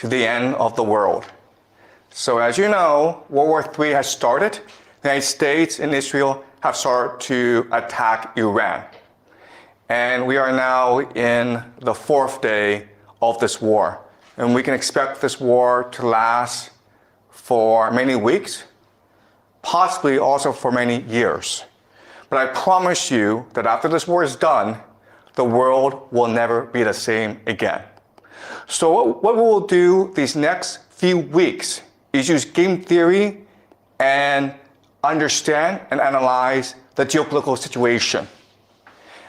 to the end of the world. So as you know, World War III has started. The United States and Israel have started to attack Iran. And we are now in the 4th day of this war. And we can expect this war to last for many weeks, possibly also for many years. But I promise you that after this war is done, the world will never be the same again. So what we will do these next few weeks is use game theory and understand and analyze the geopolitical situation.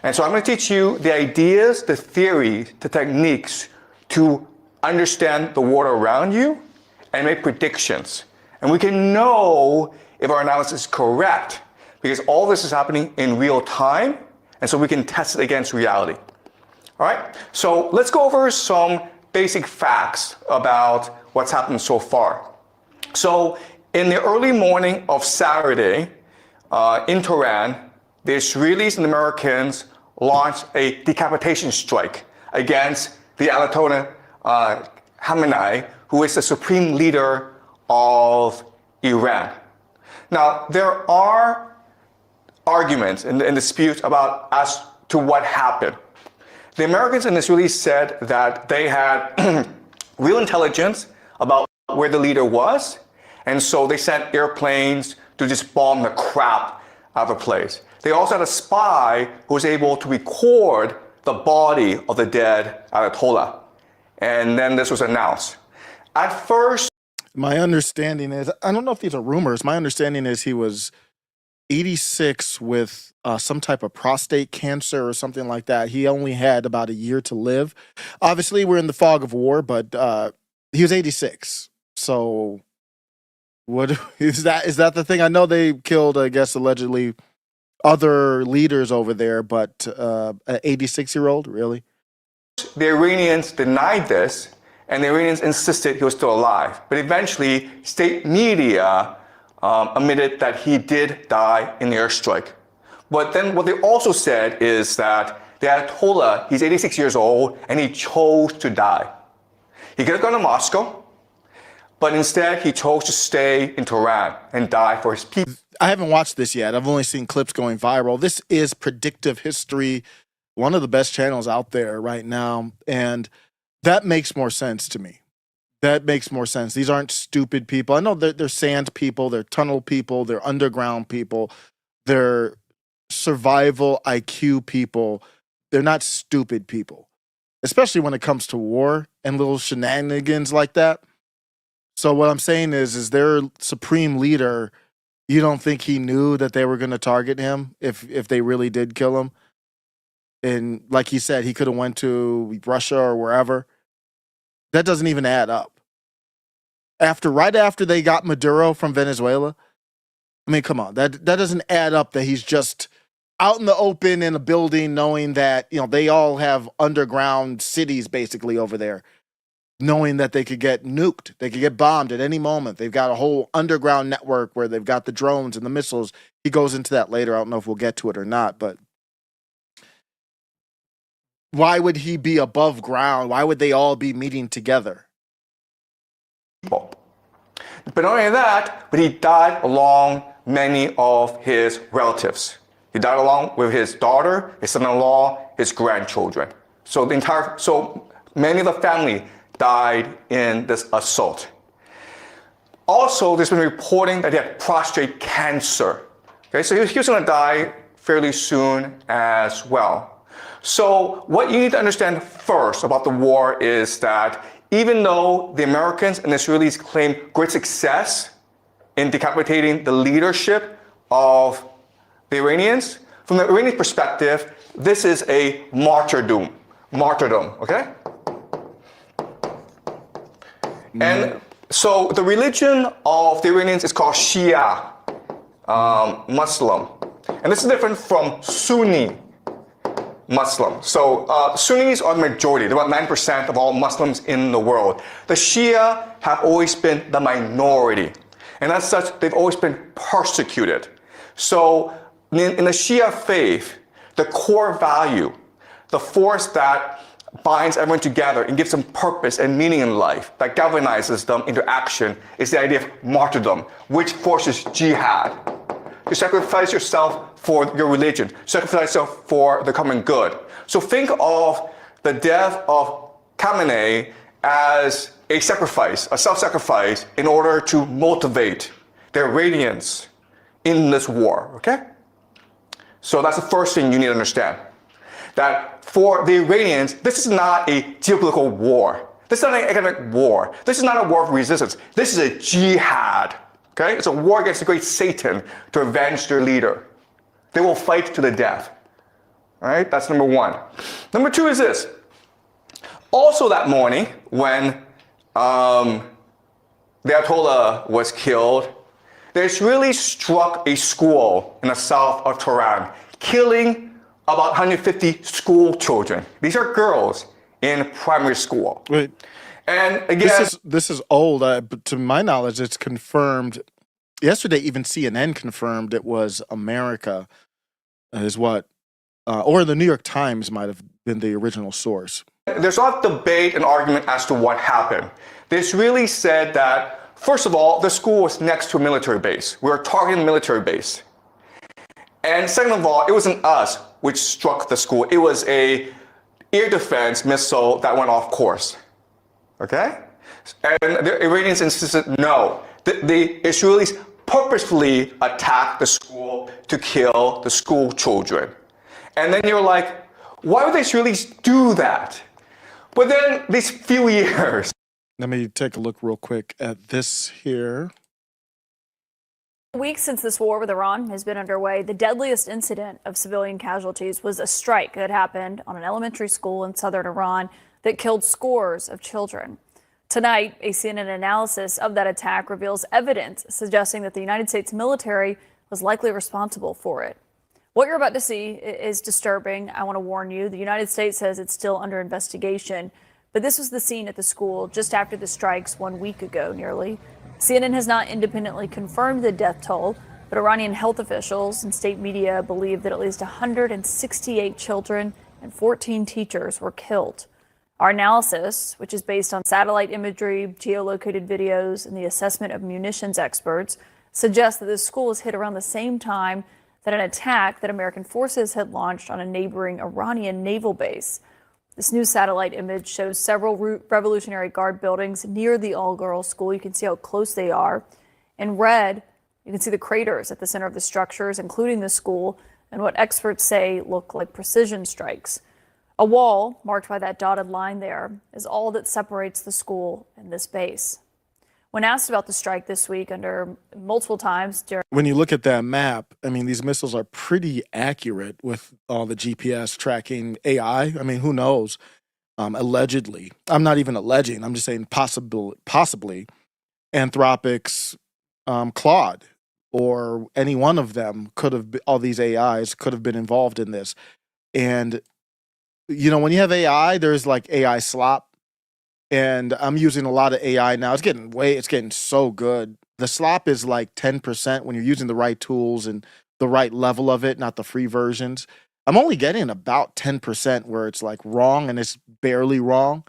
And so I'm going to teach you the ideas, the theories, the techniques to understand the world around you and make predictions. And we can know if our analysis is correct because all this is happening in real time, and so we can test it against reality. All right, so let's go over some basic facts about what's happened so far. So in the early morning of Saturday in Tehran, the Israelis and Americans launched a decapitation strike against the Ayatollah Khamenei, who is the supreme leader of Iran. Now, there are arguments and disputes about as to what happened. The Americans and Israelis said that they had real intelligence about where the leader was, and so they sent airplanes to just bomb the crap out of the place. They also had a spy who was able to record the body of the dead Ayatollah. And then this was announced. At first, my understanding is, I don't know if these are rumors, my understanding is he was 86 with some type of prostate cancer or something like that. He only had about a year to live. Obviously, we're in the fog of war, but he was 86. So what is that? Is that the thing? I know they killed, I guess, allegedly other leaders over there, but an 86-year-old, really? The Iranians denied this, and the Iranians insisted he was still alive. But eventually, state media admitted that he did die in the airstrike. But then what they also said is that the Ayatollah, he's 86 years old, and he chose to die. He could have gone to Moscow, but instead he chose to stay in Tehran and die for his people. I haven't watched this yet. I've only seen clips going viral. This is Predictive History, one of the best channels out there right now, and that makes more sense to me. That makes more sense. These aren't stupid people. I know they're sand people, they're tunnel people, they're underground people, they're survival IQ people. They're not stupid people, especially when it comes to war and little shenanigans like that. So what I'm saying is their supreme leader, you don't think he knew that they were going to target him if they really did kill him? And like he said, he could have went to Russia or wherever. That doesn't even add up. Right after they got Maduro from Venezuela, I mean, come on, that doesn't add up that he's just out in the open in a building knowing that, you know, they all have underground cities basically over there, knowing that they could get nuked, they could get bombed at any moment. They've got a whole underground network where they've got the drones and the missiles. He goes into that later. I don't know if we'll get to it or not, but why would he be above ground? Why would they all be meeting together? But not only that, but he died along many of his relatives. He died along with his daughter, his son-in-law, his grandchildren. So many of the family died in this assault. Also, there's been reporting that he had prostate cancer. Okay, so he was going to die fairly soon as well. So what you need to understand first about the war is that even though the Americans and the Israelis claim great success in decapitating the leadership of the Iranians, from the Iranian perspective, this is a martyrdom, okay? And so the religion of the Iranians is called Shia Muslim. And this is different from Sunni Muslim. So Sunnis are the majority. They're about 9% of all Muslims in the world. The Shia have always been the minority. And as such, they've always been persecuted. So in the Shia faith, the core value, the force that binds everyone together and gives them purpose and meaning in life, that galvanizes them into action, is the idea of martyrdom, which forces jihad. You sacrifice yourself for your religion, sacrifice yourself for the common good. So think of the death of Khamenei as a sacrifice, a self-sacrifice, in order to motivate the Iranians in this war, okay? So that's the first thing you need to understand. That for the Iranians, this is not a geopolitical war. This is not an economic war. This is not a war of resistance. This is a jihad, okay? It's a war against the great Satan to avenge their leader. They will fight to the death, all right? That's number one. Number two is this. Also that morning, when the Ayatollah was killed, the Israelis struck a school in the south of Tehran, killing about 150 school children. These are girls in primary school. Wait, and again, this is old, but to my knowledge, it's confirmed. Yesterday, even CNN confirmed it was America, is what, or the New York Times might have been the original source. There's a lot of debate and argument as to what happened. The Israelis said that, first of all, the school was next to a military base. We were targeting a military base. And second of all, it wasn't us which struck the school. It was a air defense missile that went off course. Okay? And the Iranians insisted no. The Israelis purposefully attacked the school to kill the school children. And then you're like, why would the Israelis do that? But then these few years. Let me take a look real quick at this here. Weeks since this war with Iran has been underway, the deadliest incident of civilian casualties was a strike that happened on an elementary school in southern Iran that killed scores of children. Tonight, a CNN analysis of that attack reveals evidence suggesting that the United States military was likely responsible for it. What you're about to see is disturbing. I want to warn you. The United States says it's still under investigation, but this was the scene at the school just after the strikes 1 week ago, nearly. CNN has not independently confirmed the death toll, but Iranian health officials and state media believe that at least 168 children and 14 teachers were killed. Our analysis, which is based on satellite imagery, geolocated videos, and the assessment of munitions experts, suggests that this school was hit around the same time that an attack that American forces had launched on a neighboring Iranian naval base. This new satellite image shows several Revolutionary Guard buildings near the all-girls school. You can see how close they are. In red, you can see the craters at the center of the structures, including the school, and what experts say look like precision strikes. A wall, marked by that dotted line there, is all that separates the school and this base. When asked about the strike this week multiple times during... When you look at that map, I mean, these missiles are pretty accurate with all the GPS tracking AI. I mean, who knows? Allegedly. I'm not even alleging. I'm just saying possibly Anthropic's Claude or any one of them could have, all these AIs could have been involved in this. And, you know, when you have AI, there's like AI slop. And I'm using a lot of AI now. It's getting so good. The slop is like 10% when you're using the right tools and the right level of it, not the free versions. I'm only getting about 10% where it's like wrong and it's barely wrong.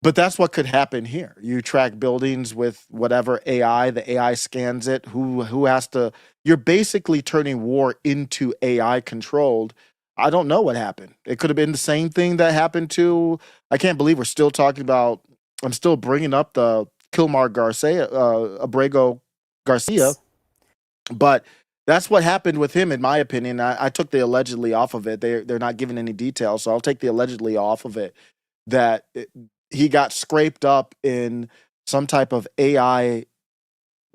But that's what could happen here. You track buildings with whatever AI, the AI scans it. Who has to, you're basically turning war into AI controlled. I don't know what happened. It could have been the same thing that happened to, I can't believe we're still talking about, I'm still bringing up the Kilmar Garcia, Abrego Garcia, but that's what happened with him, in my opinion. I took the allegedly off of it. They're not giving any details, so I'll take the allegedly off of it, he got scraped up in some type of AI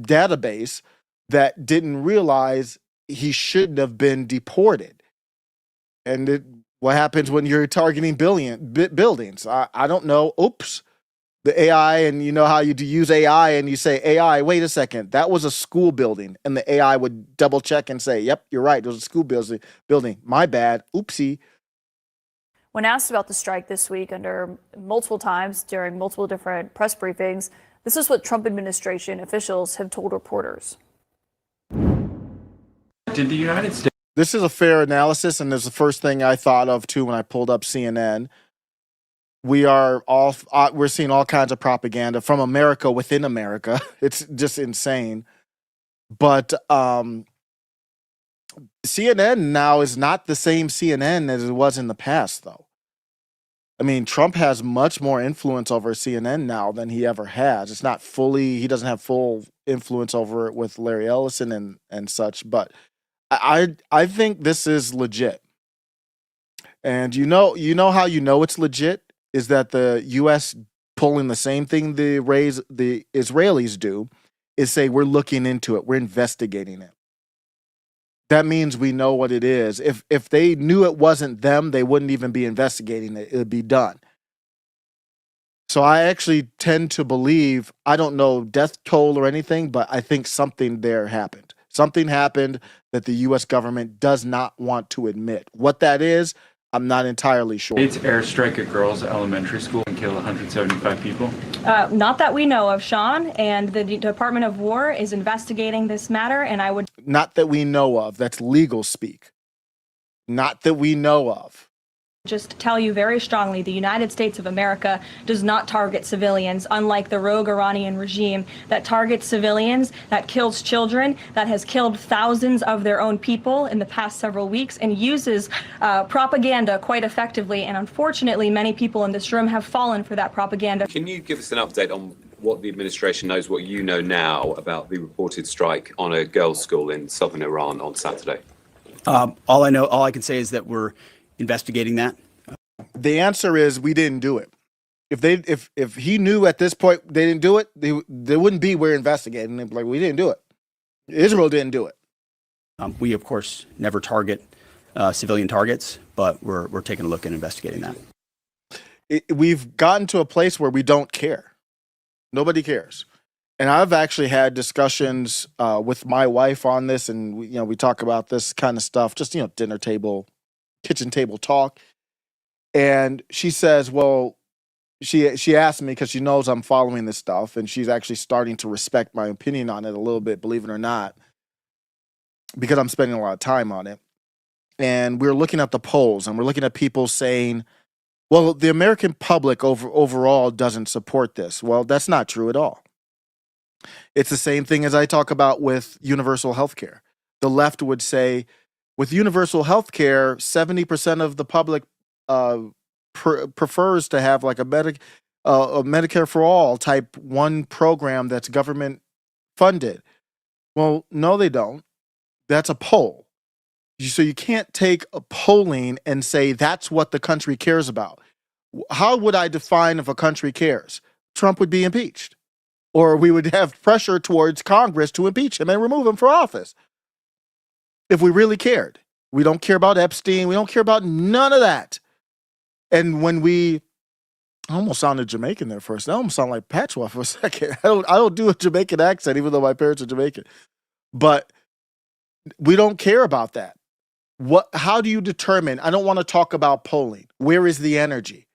database that didn't realize he shouldn't have been deported. And what happens when you're targeting buildings? I don't know. Oops. The AI, and you know how you use AI and you say, AI, wait a second, that was a school building. And the AI would double check and say, yep, you're right. It was a school building. My bad. Oopsie. When asked about the strike this week multiple times during multiple different press briefings, this is what Trump administration officials have told reporters. Did the United States... This is a fair analysis, and there's the first thing I thought of, too, when I pulled up CNN. we're seeing all kinds of propaganda from America within America. It's just insane. But CNN now is not the same CNN as it was in the past, though. I mean, Trump has much more influence over CNN now than he ever has. It's not he doesn't have full influence over it with Larry Ellison and such, but I think this is legit. And you know how you know it's legit is that the US pulling the same thing the Israelis do is say we're looking into it, we're investigating it. That means we know what it is. If they knew it wasn't them, they wouldn't even be investigating it. It would be done. So I actually tend to believe, I don't know death toll or anything, but I think something there happened. Something happened that the U.S. government does not want to admit. What that is, I'm not entirely sure. It's airstrike at girls' elementary school and kill 175 people? Not that we know of, Sean, and the Department of War is investigating this matter, and I would... Not that we know of. That's legal speak. Not that we know of. Just tell you very strongly, the United States of America does not target civilians, unlike the rogue Iranian regime that targets civilians, that kills children, that has killed thousands of their own people in the past several weeks, and uses propaganda quite effectively. And unfortunately, many people in this room have fallen for that propaganda. Can you give us an update on what the administration knows, what you know now about the reported strike on a girls' school in southern Iran on Saturday? All I can say is that we're investigating that. The answer is we didn't do it. If he knew at this point they didn't do it, they wouldn't be we're investigating. They'd be like, we didn't do it. Israel didn't do it. We of course never target civilian targets, but we're taking a look and investigating that. We've gotten to a place where we don't care. Nobody cares. And I've actually had discussions with my wife on this, and we talk about this kind of stuff, just dinner table, kitchen table talk. And she says, well, she asked me because she knows I'm following this stuff, and she's actually starting to respect my opinion on it a little bit, believe it or not, because I'm spending a lot of time on it. And we're looking at the polls, and we're looking at people saying, well, the American public overall doesn't support this. Well, that's not true at all. It's the same thing as I talk about with universal health care. The left would say, with universal health care, 70% of the public prefers to have like a Medicare for all type 1 program that's government funded. Well, no, they don't. That's a poll. So you can't take a polling and say that's what the country cares about. How would I define if a country cares? Trump would be impeached. Or we would have pressure towards Congress to impeach him and remove him from office. If we really cared. We don't care about Epstein. We don't care about none of that. And when I almost sounded Jamaican there first. I almost sounded like Patois for a second. I don't do a Jamaican accent, even though my parents are Jamaican. But we don't care about that. How do you determine? I don't want to talk about polling. Where is the energy?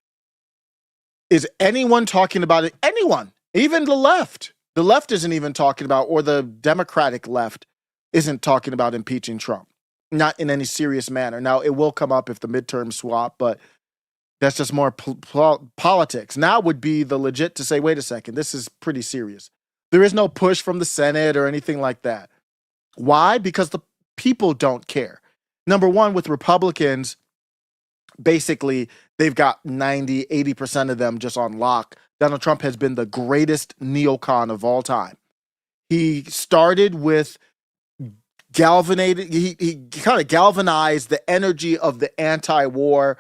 Is anyone talking about it? Anyone? Even the left. The left isn't even talking about, or the Democratic left isn't talking about impeaching Trump. Not in any serious manner. Now, it will come up if the midterms swap, but that's just more politics. Now would be the legit to say, wait a second, this is pretty serious. There is no push from the Senate or anything like that. Why? Because the people don't care. Number one, with Republicans, basically, they've got 90, 80% of them just on lock. Donald Trump has been the greatest neocon of all time. He started with he kind of galvanized the energy of the anti-war,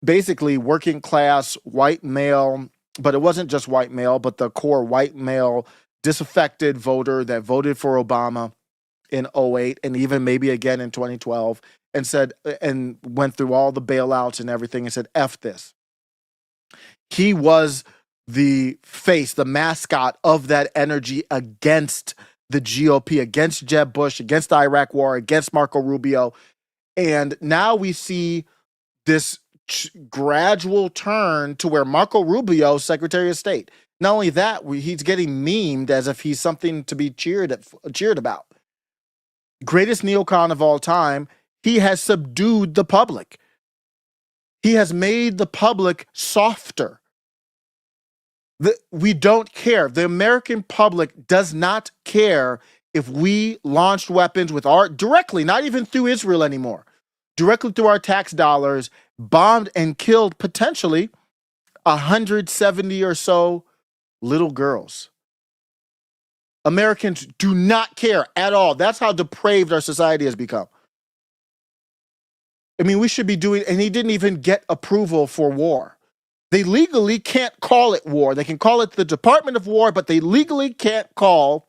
basically working class, white male, but it wasn't just white male, but the core white male disaffected voter that voted for Obama in 2008 and even maybe again in 2012 and went through all the bailouts and everything and said, F this. He was the face, the mascot of that energy against the GOP, against Jeb Bush, against the Iraq War, against Marco Rubio. And now we see this gradual turn to where Marco Rubio, Secretary of State, not only that, he's getting memed as if he's something to be cheered about. Greatest neocon of all time, he has subdued the public. He has made the public softer. We don't care. The American public does not care if we launched weapons with directly, not even through Israel anymore, directly through our tax dollars, bombed and killed potentially 170 or so little girls. Americans do not care at all. That's how depraved our society has become. I mean, we should be doing, and he didn't even get approval for war. They legally can't call it war. They can call it the Department of War, but they legally can't call,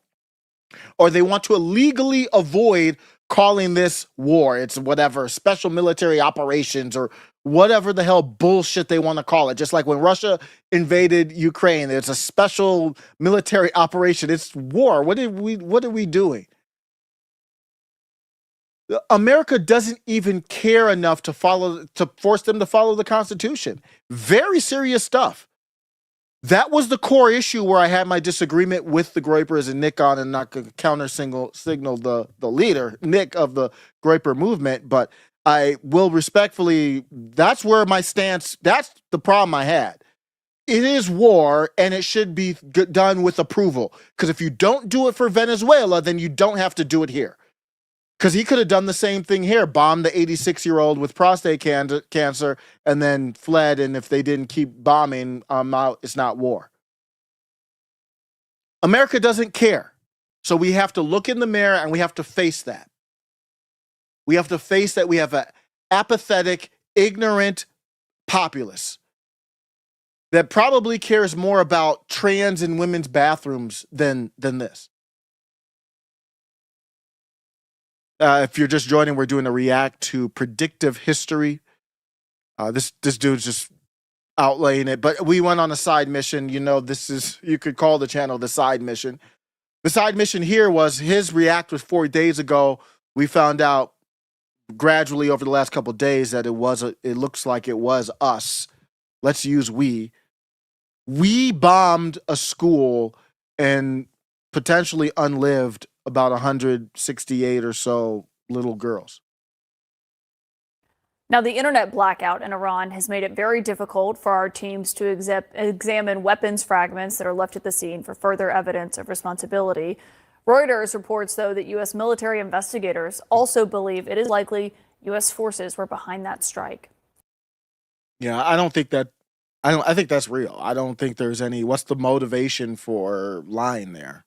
or they want to illegally avoid calling this war. It's whatever, special military operations or whatever the hell bullshit they want to call it. Just like when Russia invaded Ukraine, it's a special military operation. It's war. What are we doing? America doesn't even care enough to force them to follow the Constitution. Very serious stuff. That was the core issue where I had my disagreement with the Groypers and Nick on, and not counter signal the leader, Nick, of the Groyper movement. But I will respectfully, that's where my stance, that's the problem I had. It is war, and it should be done with approval. Because if you don't do it for Venezuela, then you don't have to do it here. Because he could have done the same thing here, bombed the 86-year-old with prostate cancer and then fled. And if they didn't keep bombing, it's not war. America doesn't care. So we have to look in the mirror and we have to face that. We have to face that we have an apathetic, ignorant populace that probably cares more about trans and women's bathrooms than this. If you're just joining, we're doing a react to Predictive History. This dude's just outlaying it, but we went on a side mission. You know, you could call the channel the side mission. The side mission here was his react was 4 days ago. We found out gradually over the last couple of days that it looks like it was us. Let's use we. We bombed a school and potentially unlived about 168 or so little girls. Now, the internet blackout in Iran has made it very difficult for our teams to examine weapons fragments that are left at the scene for further evidence of responsibility. Reuters reports, though, that U.S. military investigators also believe it is likely U.S. forces were behind that strike. Yeah, I think that's real. I don't think there's what's the motivation for lying there?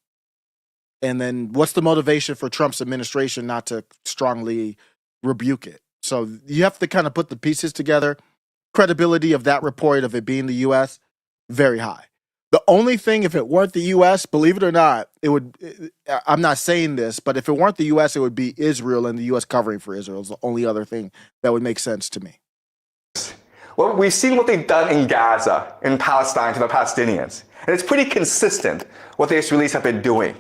And then what's the motivation for Trump's administration not to strongly rebuke it? So you have to kind of put the pieces together. Credibility of that report of it being the U.S., very high. The only thing, if it weren't the U.S., believe it or not, I'm not saying this, but if it weren't the U.S., it would be Israel and the U.S. covering for Israel is the only other thing that would make sense to me. Well, we've seen what they've done in Gaza, in Palestine to the Palestinians. And it's pretty consistent what the Israelis have been doing.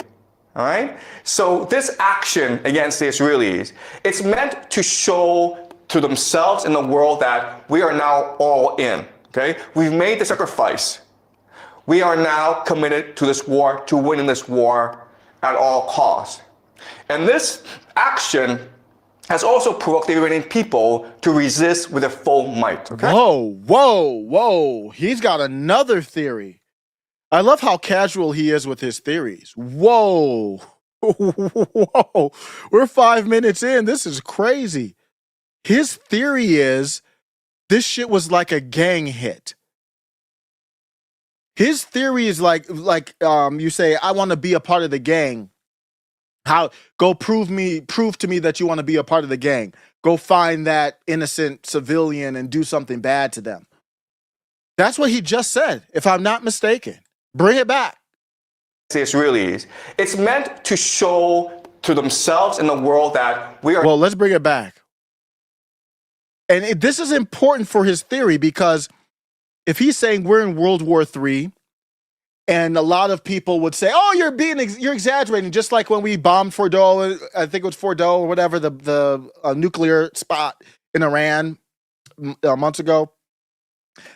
All right? So this action against the Israelis, it's meant to show to themselves and the world that we are now all in. Okay? We've made the sacrifice. We are now committed to this war, to winning this war at all costs. And this action has also provoked the Iranian people to resist with their full might. Okay? Whoa. He's got another theory. I love how casual he is with his theories. Whoa. We're 5 minutes in. This is crazy. His theory is this shit was like a gang hit. His theory is like you say, I want to be a part of the gang. Go prove to me that you want to be a part of the gang. Go find that innocent civilian and do something bad to them. That's what he just said, if I'm not mistaken. Bring it back. The Israelis. It's meant to show to themselves and the world that we are. Well, let's bring it back. And this is important for his theory because if he's saying we're in World War III, and a lot of people would say, "Oh, you're exaggerating," just like when we bombed Fordo, I think it was Fordo or whatever, the nuclear spot in Iran months ago.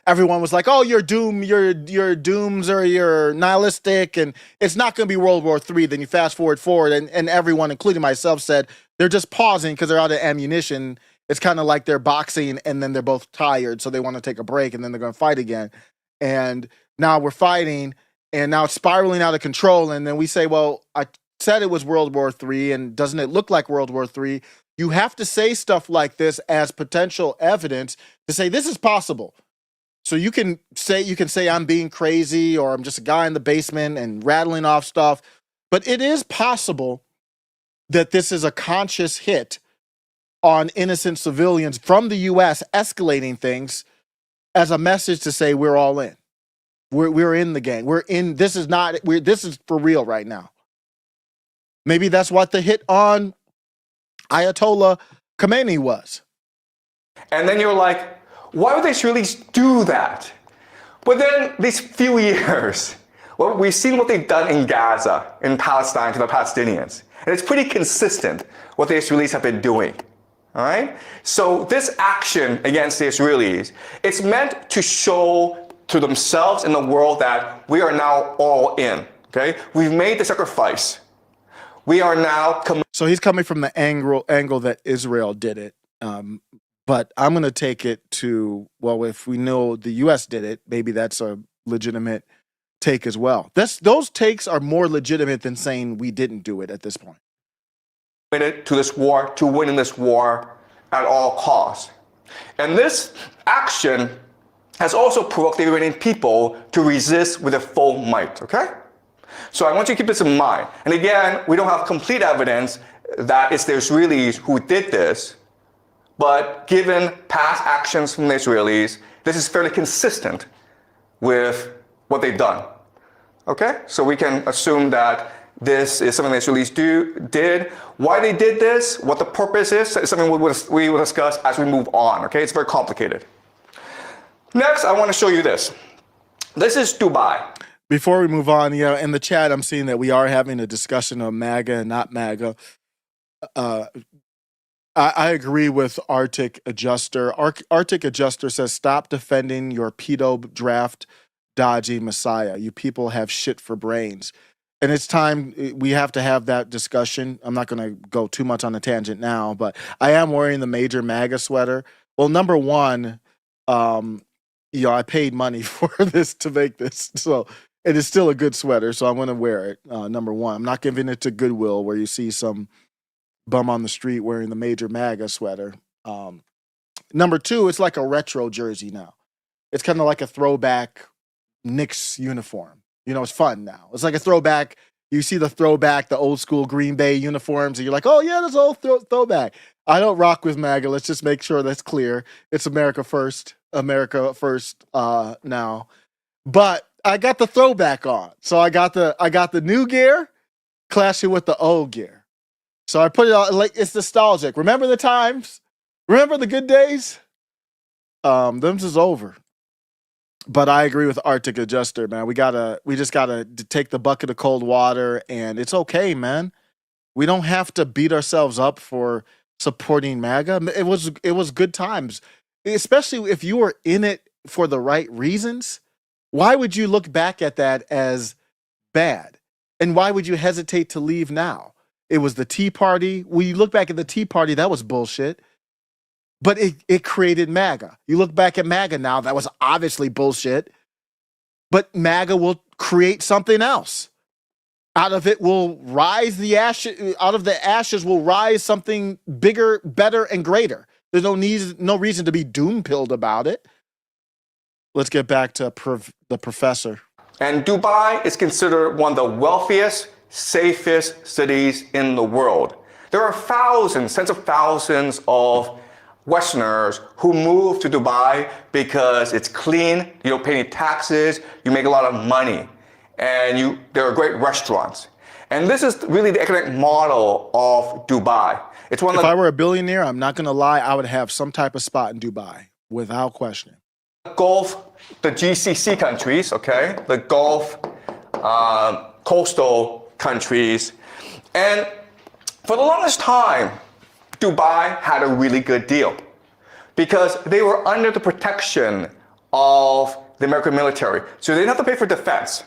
Everyone was like, "Oh, you're doomed. Your dooms or you're nihilistic, and it's not going to be World War III." Then you fast forward, and everyone, including myself, said they're just pausing because they're out of ammunition, It's kind of like they're boxing and then they're both tired, so they want to take a break and then they're going to fight again. And now we're fighting and now it's spiraling out of control. And then we say, well, I said it was World War III, and doesn't it look like World War III? You have to say stuff like this as potential evidence to say this is possible. So you can say I'm being crazy or I'm just a guy in the basement and rattling off stuff, but it is possible that this is a conscious hit on innocent civilians from the US, escalating things as a message to say we're all in. We're in the game. This is for real right now. Maybe that's what the hit on Ayatollah Khomeini was. And then you're like, why would the Israelis do that? But then these few years, well, we've seen what they've done in Gaza, in Palestine, to the Palestinians. And it's pretty consistent what the Israelis have been doing. All right? So this action against the Israelis, it's meant to show to themselves and the world that we are now all in. Okay? We've made the sacrifice. We are now So he's coming from the angle that Israel did it. But I'm going to take it to, well, if we know the U.S. did it, maybe that's a legitimate take as well. Those takes are more legitimate than saying we didn't do it at this point. committed to this war, to winning this war at all costs. And this action has also provoked the Iranian people to resist with their full might, okay? So I want you to keep this in mind. And again, we don't have complete evidence that it's the Israelis who did this, but given past actions from the Israelis, this is fairly consistent with what they've done. Okay? So we can assume that this is something the Israelis did. Why they did this, what the purpose is something we will discuss as we move on. Okay? It's very complicated. Next, I want to show you this. This is Dubai. Before we move on, in the chat, I'm seeing that we are having a discussion of MAGA and not MAGA. I agree with Arctic Adjuster. Arctic Adjuster says, stop defending your pedo draft dodgy messiah. You people have shit for brains. And it's time we have to have that discussion. I'm not going to go too much on a tangent now, but I am wearing the major MAGA sweater. Well, number one, I paid money for this to make this. So it is still a good sweater, so I'm going to wear it, number one. I'm not giving it to Goodwill where you see some bum on the street wearing the major MAGA sweater. Number two, it's like a retro jersey now. It's kind of like a throwback Knicks uniform. It's fun now. It's like a throwback. You see the throwback, the old school Green Bay uniforms, and you're like, oh yeah, that's old throwback. I don't rock with MAGA. Let's just make sure that's clear. It's America first now. But I got the throwback on. So I got the new gear clashing with the old gear. So I put it on, like, it's nostalgic. Remember the times? Remember the good days? Them's is over. But I agree with Arctic Adjuster, man. We just gotta take the bucket of cold water, and it's okay, man. We don't have to beat ourselves up for supporting MAGA. It was good times, especially if you were in it for the right reasons. Why would you look back at that as bad? And why would you hesitate to leave now? It was the Tea Party. When you look back at the Tea Party, that was bullshit. But it created MAGA. You look back at MAGA now, that was obviously bullshit. But MAGA will create something else. Out of it will rise the ashes. Out of the ashes will rise something bigger, better, and greater. There's no reason to be doom-pilled about it. Let's get back to the professor. And Dubai is considered one of the wealthiest, safest cities in the world. There are tens of thousands of Westerners who move to Dubai because it's clean, you don't pay any taxes, you make a lot of money, and there are great restaurants. And this is really the economic model of Dubai. If I were a billionaire, I'm not going to lie, I would have some type of spot in Dubai, without question. The GCC countries, okay, the Gulf coastal countries, and for the longest time, Dubai had a really good deal because they were under the protection of the American military, so they didn't have to pay for defense.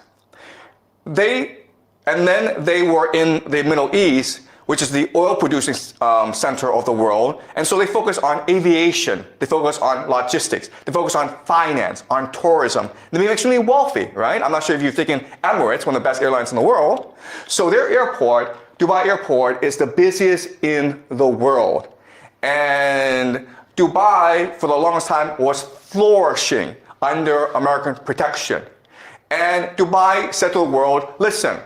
And then they were in the Middle East, which is the oil producing center of the world. And so they focus on aviation, they focus on logistics, they focus on finance, on tourism. They become extremely wealthy, right? I'm not sure if you've taken Emirates, one of the best airlines in the world. So their airport, Dubai Airport, is the busiest in the world. And Dubai, for the longest time, was flourishing under American protection. And Dubai said to the world, listen,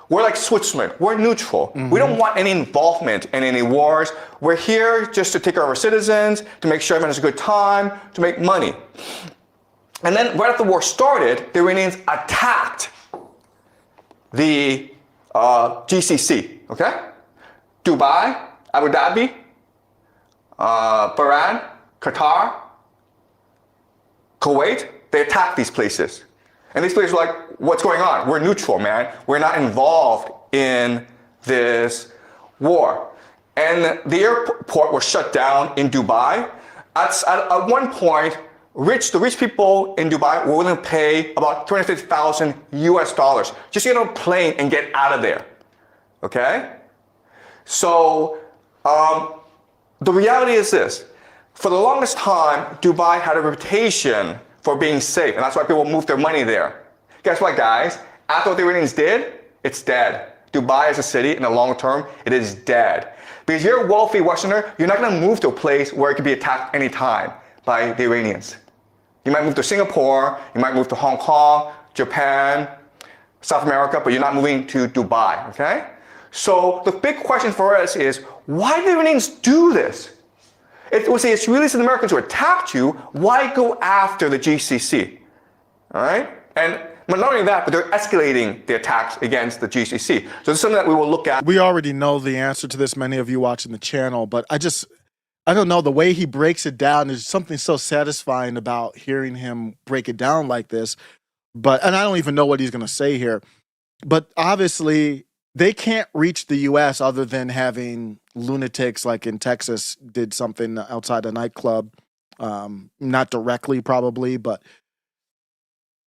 we're like Switzerland. We're neutral. We don't want any involvement in any wars. We're here just to take care of our citizens, to make sure everyone has a good time, to make money. And then right after the war started, the Iranians attacked the GCC, okay? Dubai, Abu Dhabi, Bahrain, Qatar, Kuwait, they attacked these places. And these places were like, what's going on? We're neutral, man. We're not involved in this war. And the airport was shut down in Dubai. At one point, the rich people in Dubai were willing to pay about $250,000 US just to get on a plane and get out of there. Okay? So the reality is this. For the longest time, Dubai had a reputation for being safe, and that's why people moved their money there. Guess what, guys? After what the Iranians did, it's dead. Dubai as a city, in the long term, it is dead. Because you're a wealthy Westerner, you're not going to move to a place where it could be attacked anytime by the Iranians. You might move to Singapore, you might move to Hong Kong, Japan, South America, but you're not moving to Dubai, okay? So the big question for us is, why did the Iranians do this? It was the Israelis and the Americans who attacked you. Why go after the GCC? All right? And not only that, but they're escalating the attacks against the GCC. So this is something that we will look at. We already know the answer to this, many of you watching the channel, but I don't know, the way he breaks it down is something so satisfying about hearing him break it down like this. And I don't even know what he's going to say here. But obviously, they can't reach the U.S. other than having lunatics like in Texas did something outside a nightclub, not directly probably, but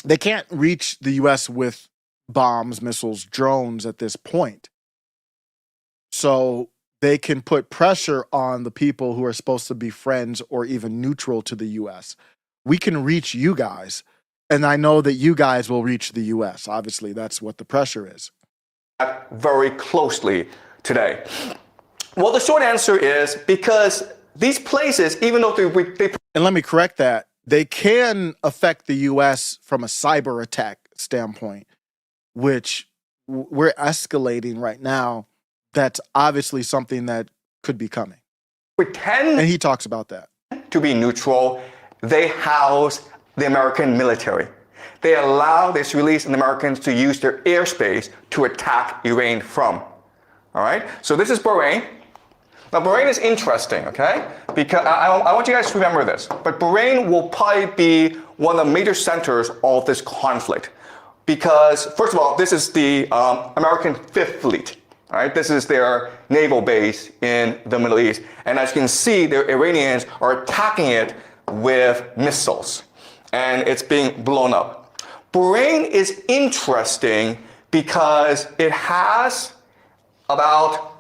they can't reach the U.S. with bombs, missiles, drones at this point. So they can put pressure on the people who are supposed to be friends or even neutral to the U.S. We can reach you guys, and I know that you guys will reach the U.S. Obviously, that's what the pressure is. Very closely today. Well, the short answer is because these places, even though they and let me correct that, they can affect the U.S. from a cyber attack standpoint, which we're escalating right now. That's obviously something that could be coming. pretend And he talks about that. to be neutral, they house the American military. They allow the Israelis and the Americans to use their airspace to attack Iran from. All right? So this is Bahrain. Now, Bahrain is interesting, okay? Because I want you guys to remember this. But Bahrain will probably be one of the major centers of this conflict. Because, first of all, this is the American Fifth Fleet. All right? This is their naval base in the Middle East. And as you can see, the Iranians are attacking it with missiles. And it's being blown up. Bahrain is interesting because it has about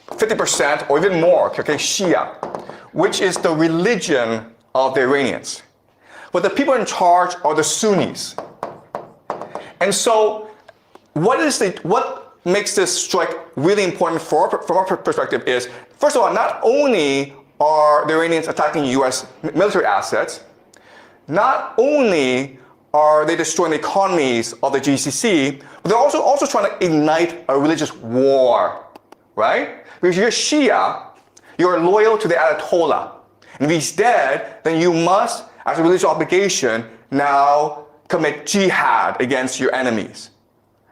50% or even more, okay, Shia, which is the religion of the Iranians. But the people in charge are the Sunnis. And so what makes this strike really important from our perspective is, first of all, not only are the Iranians attacking US military assets, not only are they destroying the economies of the GCC, but they're also trying to ignite a religious war, right? Because you're Shia, you're loyal to the Ayatollah. And if he's dead, then you must, as a religious obligation, now commit jihad against your enemies.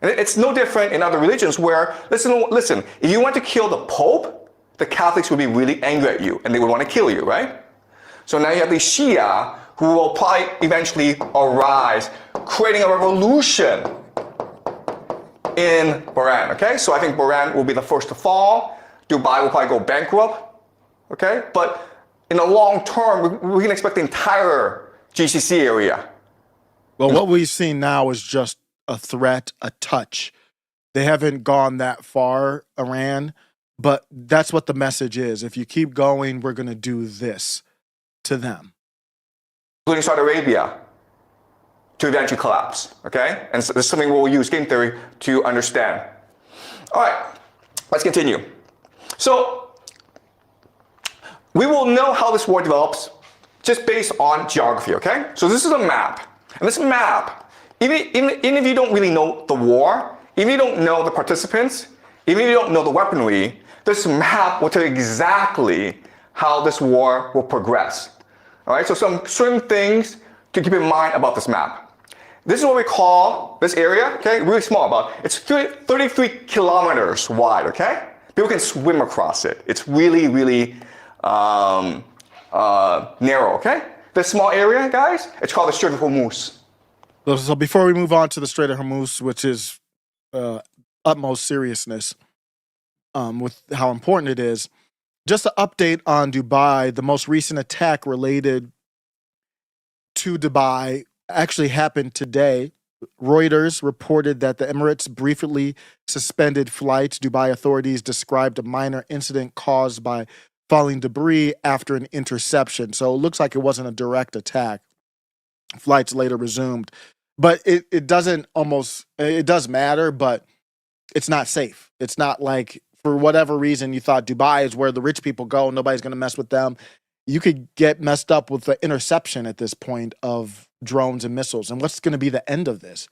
And it's no different in other religions where, listen, if you want to kill the Pope, the Catholics would be really angry at you and they would want to kill you, right? So now you have the Shia who will probably eventually arise, creating a revolution in Bahrain, okay? So I think Bahrain will be the first to fall. Dubai will probably go bankrupt, okay? But in the long term, we can expect the entire GCC area. Well, what we've seen now is just a threat, a touch. They haven't gone that far, Iran. But that's what the message is. If you keep going, we're going to do this to them. Including Saudi Arabia, to eventually collapse, okay? And so this is something we'll use game theory to understand. All right, let's continue. So we will know how this war develops just based on geography, okay? So this is a map. And this map, even if you don't really know the war, even if you don't know the participants, even if you don't know the weaponry, this map will tell you exactly how this war will progress. All right, so some certain things to keep in mind about this map. This is what we call this area, okay, really small, it's 33 kilometers wide, okay? People can swim across it. It's really, really narrow, okay? This small area, guys, it's called the Strait of Hormuz. So before we move on to the Strait of Hormuz, which is utmost seriousness with how important it is, just an update on Dubai. The most recent attack related to Dubai actually happened today. Reuters reported that the Emirates briefly suspended flights. Dubai authorities described a minor incident caused by falling debris after an interception. So it looks like it wasn't a direct attack. Flights later resumed. But it does matter, but it's not safe. It's not like, for whatever reason, you thought Dubai is where the rich people go, nobody's going to mess with them. You could get messed up with the interception at this point of drones and missiles. And what's going to be the end of this?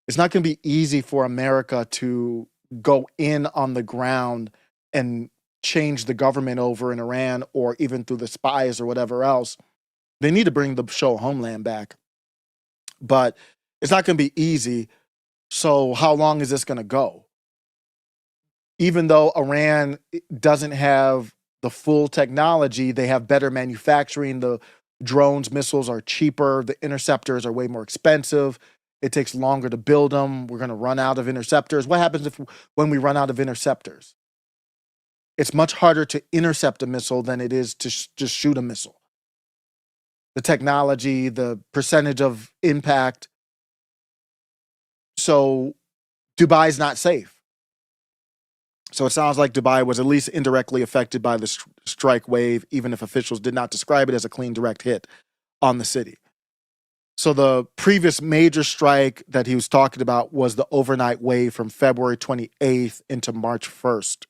It's not going to be easy for America to go in on the ground and change the government over in Iran, or even through the spies or whatever else. They need to bring the show homeland back. But it's not going to be easy. So how long is this going to go? Even though Iran doesn't have the full technology, they have better manufacturing. The drones, missiles are cheaper. The interceptors are way more expensive. It takes longer to build them. We're going to run out of interceptors. What happens when we run out of interceptors? It's much harder to intercept a missile than it is to just shoot a missile. The technology, the percentage of impact. So Dubai's not safe. So it sounds like Dubai was at least indirectly affected by the strike wave, even if officials did not describe it as a clean, direct hit on the city. So the previous major strike that he was talking about was the overnight wave from February 28th into March 1st.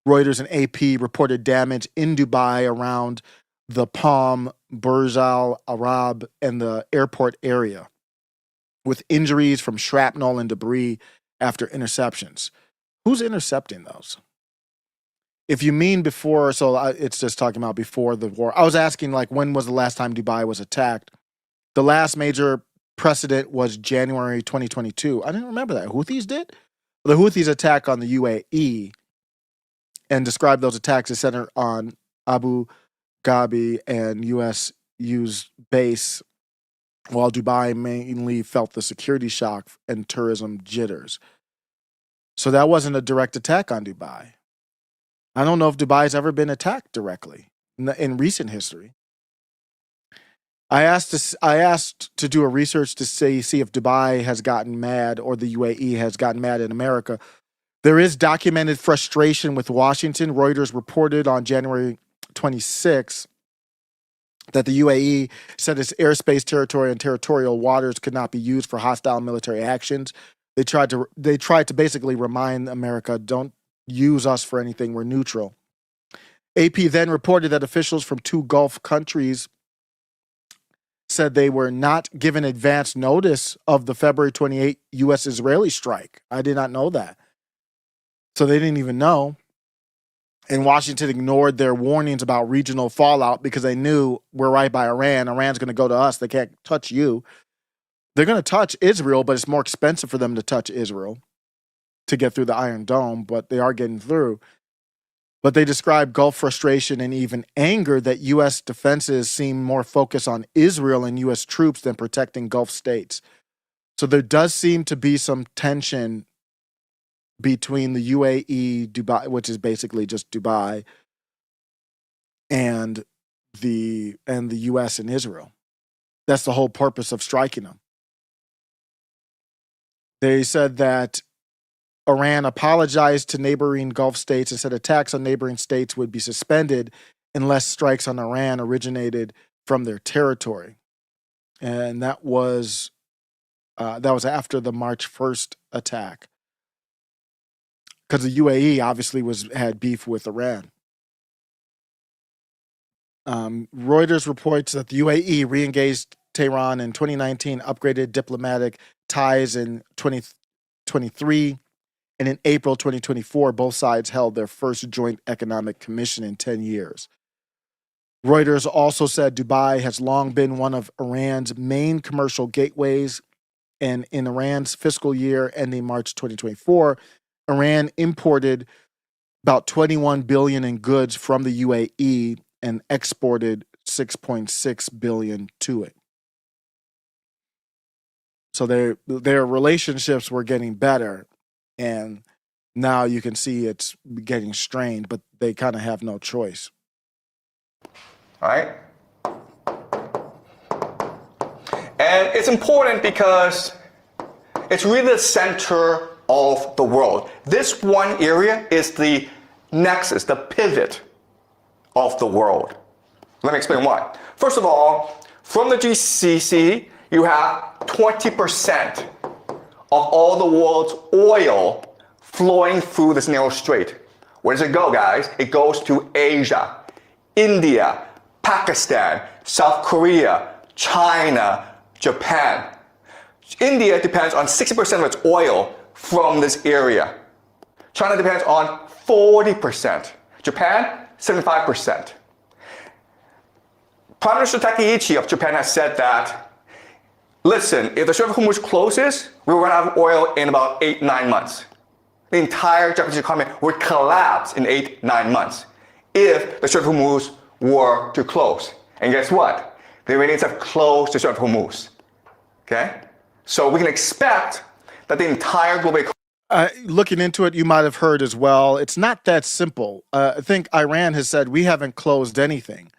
Reuters and AP reported damage in Dubai around the Palm, Burj Al Arab, and the airport area, with injuries from shrapnel and debris after interceptions. Who's intercepting those? If you mean before, so it's just talking about before the war. I was asking, like, when was the last time Dubai was attacked? The last major precedent was January 2022. I didn't remember that. Houthis did? The Houthis attack on the UAE and described those attacks as centered on Abu Dhabi and US used base, while Dubai mainly felt the security shock and tourism jitters. So that wasn't a direct attack on Dubai. I don't know if Dubai's ever been attacked directly in recent history. I asked to do a research to see if Dubai has gotten mad, or the UAE has gotten mad at America. There is documented frustration with Washington. Reuters reported on January 26 that the UAE said its airspace, territory, and territorial waters could not be used for hostile military actions. They tried to basically remind America, don't use us for anything, we're neutral. AP then reported that officials from 2 Gulf countries said they were not given advance notice of the February 28 U.S.-Israeli strike. I did not know that. So they didn't even know. And Washington ignored their warnings about regional fallout because they knew we're right by Iran. Iran's going to go to us. They can't touch you. They're going to touch Israel, but it's more expensive for them to touch Israel to get through the Iron Dome, but they are getting through. But they described Gulf frustration and even anger that U.S. defenses seem more focused on Israel and U.S. troops than protecting Gulf states. So there does seem to be some tension between the UAE, Dubai, which is basically just Dubai, and the U.S. and Israel. That's the whole purpose of striking them. They said that Iran apologized to neighboring Gulf states and said attacks on neighboring states would be suspended unless strikes on Iran originated from their territory. And that was after the March 1st attack, because the UAE obviously had beef with Iran. Reuters reports that the UAE re-engaged Tehran in 2019, upgraded diplomatic ties in 2023, and in April 2024, both sides held their first joint economic commission in 10 years. Reuters also said Dubai has long been one of Iran's main commercial gateways, and in Iran's fiscal year ending March 2024, Iran imported about $21 billion in goods from the UAE and exported $6.6 billion to it. So their relationships were getting better, and now you can see it's getting strained, but they kind of have no choice. All right? And it's important because it's really the center of the world. This one area is the nexus, the pivot of the world. Let me explain why. First of all, from the GCC, you have 20% of all the world's oil flowing through this narrow strait. Where does it go, guys? It goes to Asia, India, Pakistan, South Korea, China, Japan. India depends on 60% of its oil from this area. China depends on 40%. Japan, 75%. Prime Minister Takaichi of Japan has said that, listen, if the Strait of Hormuz closes, we're going to have oil in about 8-9 months. The entire Japanese economy would collapse in 8-9 months if the Strait of Hormuz were to close. And guess what? The Iranians have closed the Strait of Hormuz. Okay? So we can expect that the entire global economy. Looking into it, you might have heard as well, it's not that simple. I think Iran has said we haven't closed anything.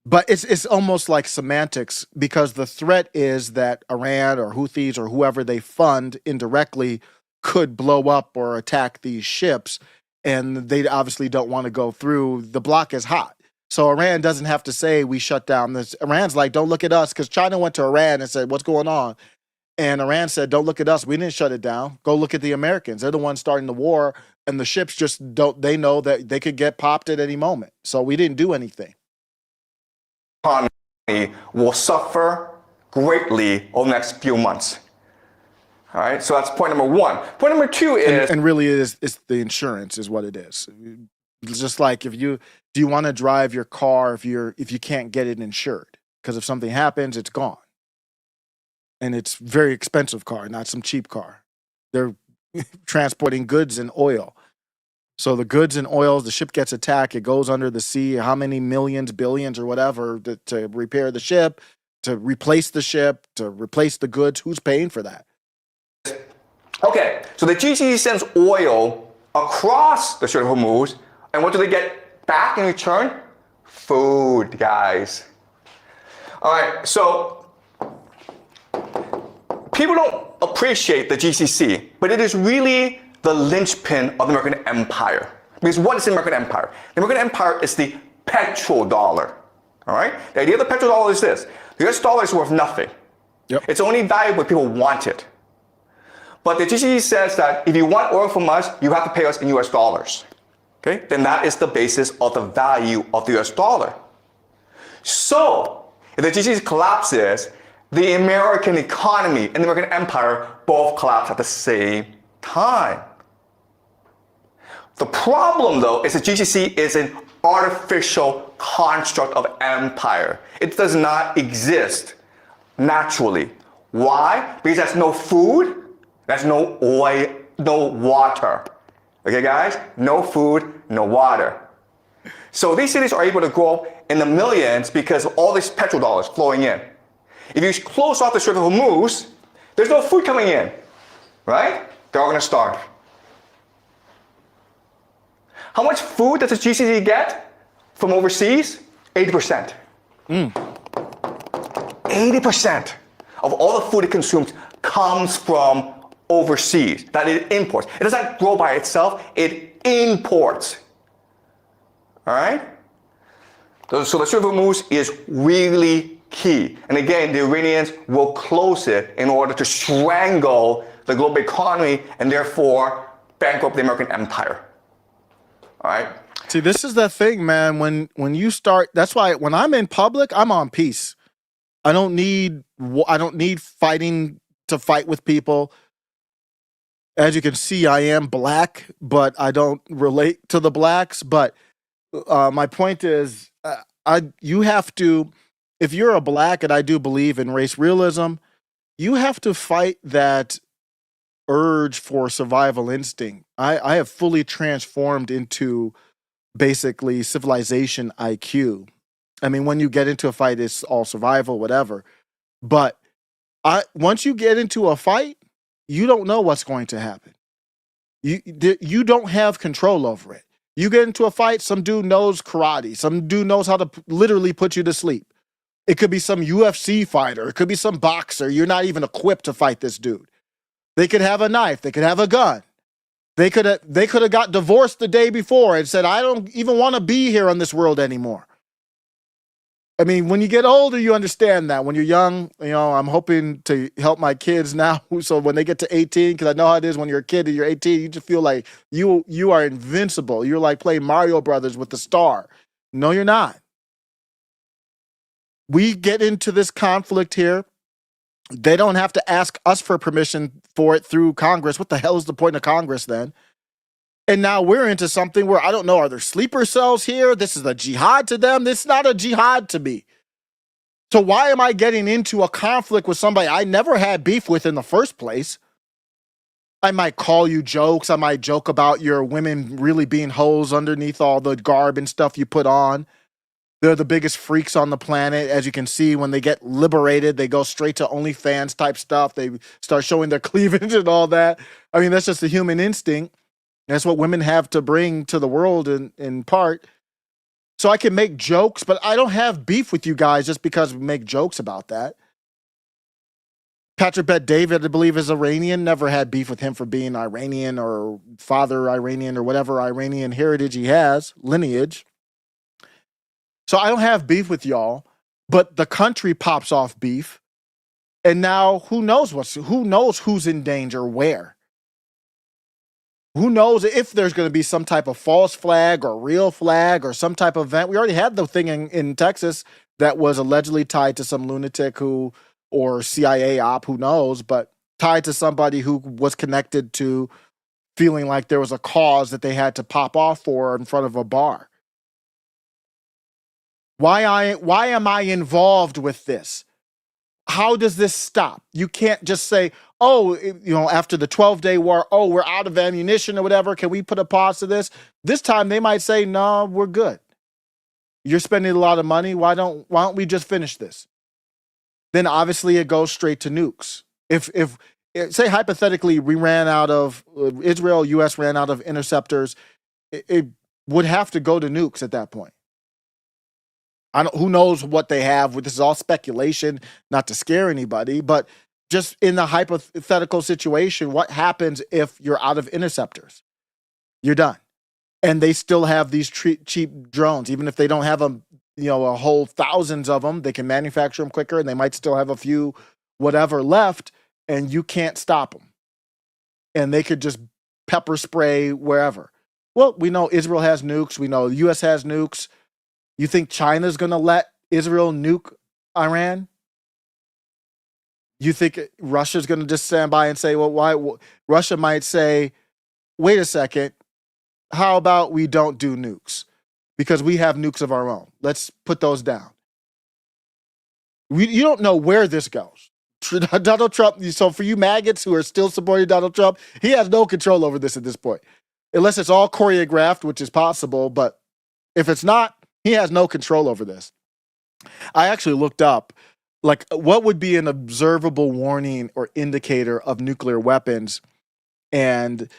But it's almost like semantics, because the threat is that Iran or Houthis or whoever they fund indirectly could blow up or attack these ships, and they obviously don't want to go through. The block is hot. So Iran doesn't have to say we shut down this. Iran's like, don't look at us, because China went to Iran and said, what's going on? And Iran said, don't look at us. We didn't shut it down. Go look at the Americans. They're the ones starting the war, and the ships just don't, they know that they could get popped at any moment. So we didn't do anything. Economy will suffer greatly over the next few months. All right, so that's point number one. Point number two is, and really it's the insurance is what it is. It's just like do you want to drive your car if you can't get it insured? Because if something happens, it's gone. And it's very expensive car, not some cheap car. They're transporting goods and oil. So the goods and oils, the ship gets attacked, it goes under the sea, how many millions, billions or whatever to repair the ship, to replace the ship, to replace the goods. Who's paying for that? okay, so the GCC sends oil across the Strait of Hormuz, and what do they get back in return? Food, guys. All right, so people don't appreciate the GCC, but it is really the linchpin of the American empire. Because what is the American empire? The American empire is the petrodollar. All right? The idea of the petrodollar is this. The US dollar is worth nothing. Yep. It's only valuable if people want it. But the GCC says that if you want oil from us, you have to pay us in US dollars. Okay? Then that is the basis of the value of the US dollar. So, if the GCC collapses, the American economy and the American empire both collapse at the same time. The problem, though, is that GCC is an artificial construct of empire. It does not exist naturally. Why? Because there's no food, there's no oil, no water. Okay, guys? No food, no water. So these cities are able to grow in the millions because of all these petrodollars flowing in. If you close off the Strait of Hormuz, there's no food coming in, right? They're all going to starve. How much food does the GCC get from overseas? 80%. 80% of all the food it consumes comes from overseas, that it imports. It doesn't grow by itself, it imports. All right? So the Strait of Hormuz is really key. And again, the Iranians will close it in order to strangle the global economy and therefore bankrupt the American empire. All right? See, this is the thing, man. When you start, that's why when I'm in public, I'm on peace. I don't need fighting to fight with people. As you can see, I am black, but I don't relate to the blacks. But my point is, you have to, if you're a black, and I do believe in race realism, you have to fight that urge for survival instinct. I have fully transformed into basically civilization IQ. I mean, when you get into a fight, it's all survival, whatever. But once you get into a fight, you don't know what's going to happen. You don't have control over it. You get into a fight, some dude knows karate. Some dude knows how to literally put you to sleep. It could be some UFC fighter. It could be some boxer. You're not even equipped to fight this dude. They could have a knife. They could have a gun. They could have got divorced the day before and said, I don't even want to be here on this world anymore. I mean, when you get older, you understand that. When you're young, I'm hoping to help my kids now. So when they get to 18, because I know how it is when you're a kid and you're 18, you just feel like you are invincible. You're like playing Mario Brothers with the star. No, you're not. We get into this conflict here. They don't have to ask us for permission for it through Congress. What the hell is the point of Congress then? And now we're into something where I don't know, are there sleeper cells here? This is a jihad to them. This is not a jihad to me. So why am I getting into a conflict with somebody I never had beef with in the first place? I might call you jokes. I might joke about your women really being hoes underneath all the garb and stuff you put on. They're the biggest freaks on the planet. As you can see, when they get liberated, they go straight to OnlyFans type stuff. They start showing their cleavage and all that. I mean, that's just the human instinct. That's what women have to bring to the world in part. So I can make jokes, but I don't have beef with you guys just because we make jokes about that. Patrick Bet David, I believe, is Iranian. Never had beef with him for being Iranian or father Iranian or whatever Iranian heritage he has, lineage. So I don't have beef with y'all, but the country pops off beef. And now who knows who's in danger where? Who knows if there's going to be some type of false flag or real flag or some type of event. We already had the thing in Texas that was allegedly tied to some lunatic or CIA op, who knows, but tied to somebody who was connected to feeling like there was a cause that they had to pop off for in front of a bar. Why am I involved with this? How does this stop? You can't just say, oh, after the 12-day war, oh, we're out of ammunition or whatever. Can we put a pause to this? This time they might say, no, we're good. You're spending a lot of money. Why don't we just finish this? Then obviously it goes straight to nukes. If say hypothetically we ran out of Israel, US ran out of interceptors, it would have to go to nukes at that point. Who knows what they have? This is all speculation, not to scare anybody, but just in the hypothetical situation, what happens if you're out of interceptors? You're done. And they still have these cheap drones. Even if they don't have a whole thousands of them, they can manufacture them quicker and they might still have a few whatever left, and you can't stop them. And they could just pepper spray wherever. Well, we know Israel has nukes. We know the US has nukes. You think China's going to let Israel nuke Iran? You think Russia's going to just stand by and say, well, why? Russia might say, wait a second, how about we don't do nukes? Because we have nukes of our own. Let's put those down. You don't know where this goes. Donald Trump, so for you maggots who are still supporting Donald Trump, he has no control over this at this point. Unless it's all choreographed, which is possible, but if it's not, he has no control over this. I actually looked up, what would be an observable warning or indicator of nuclear weapons? And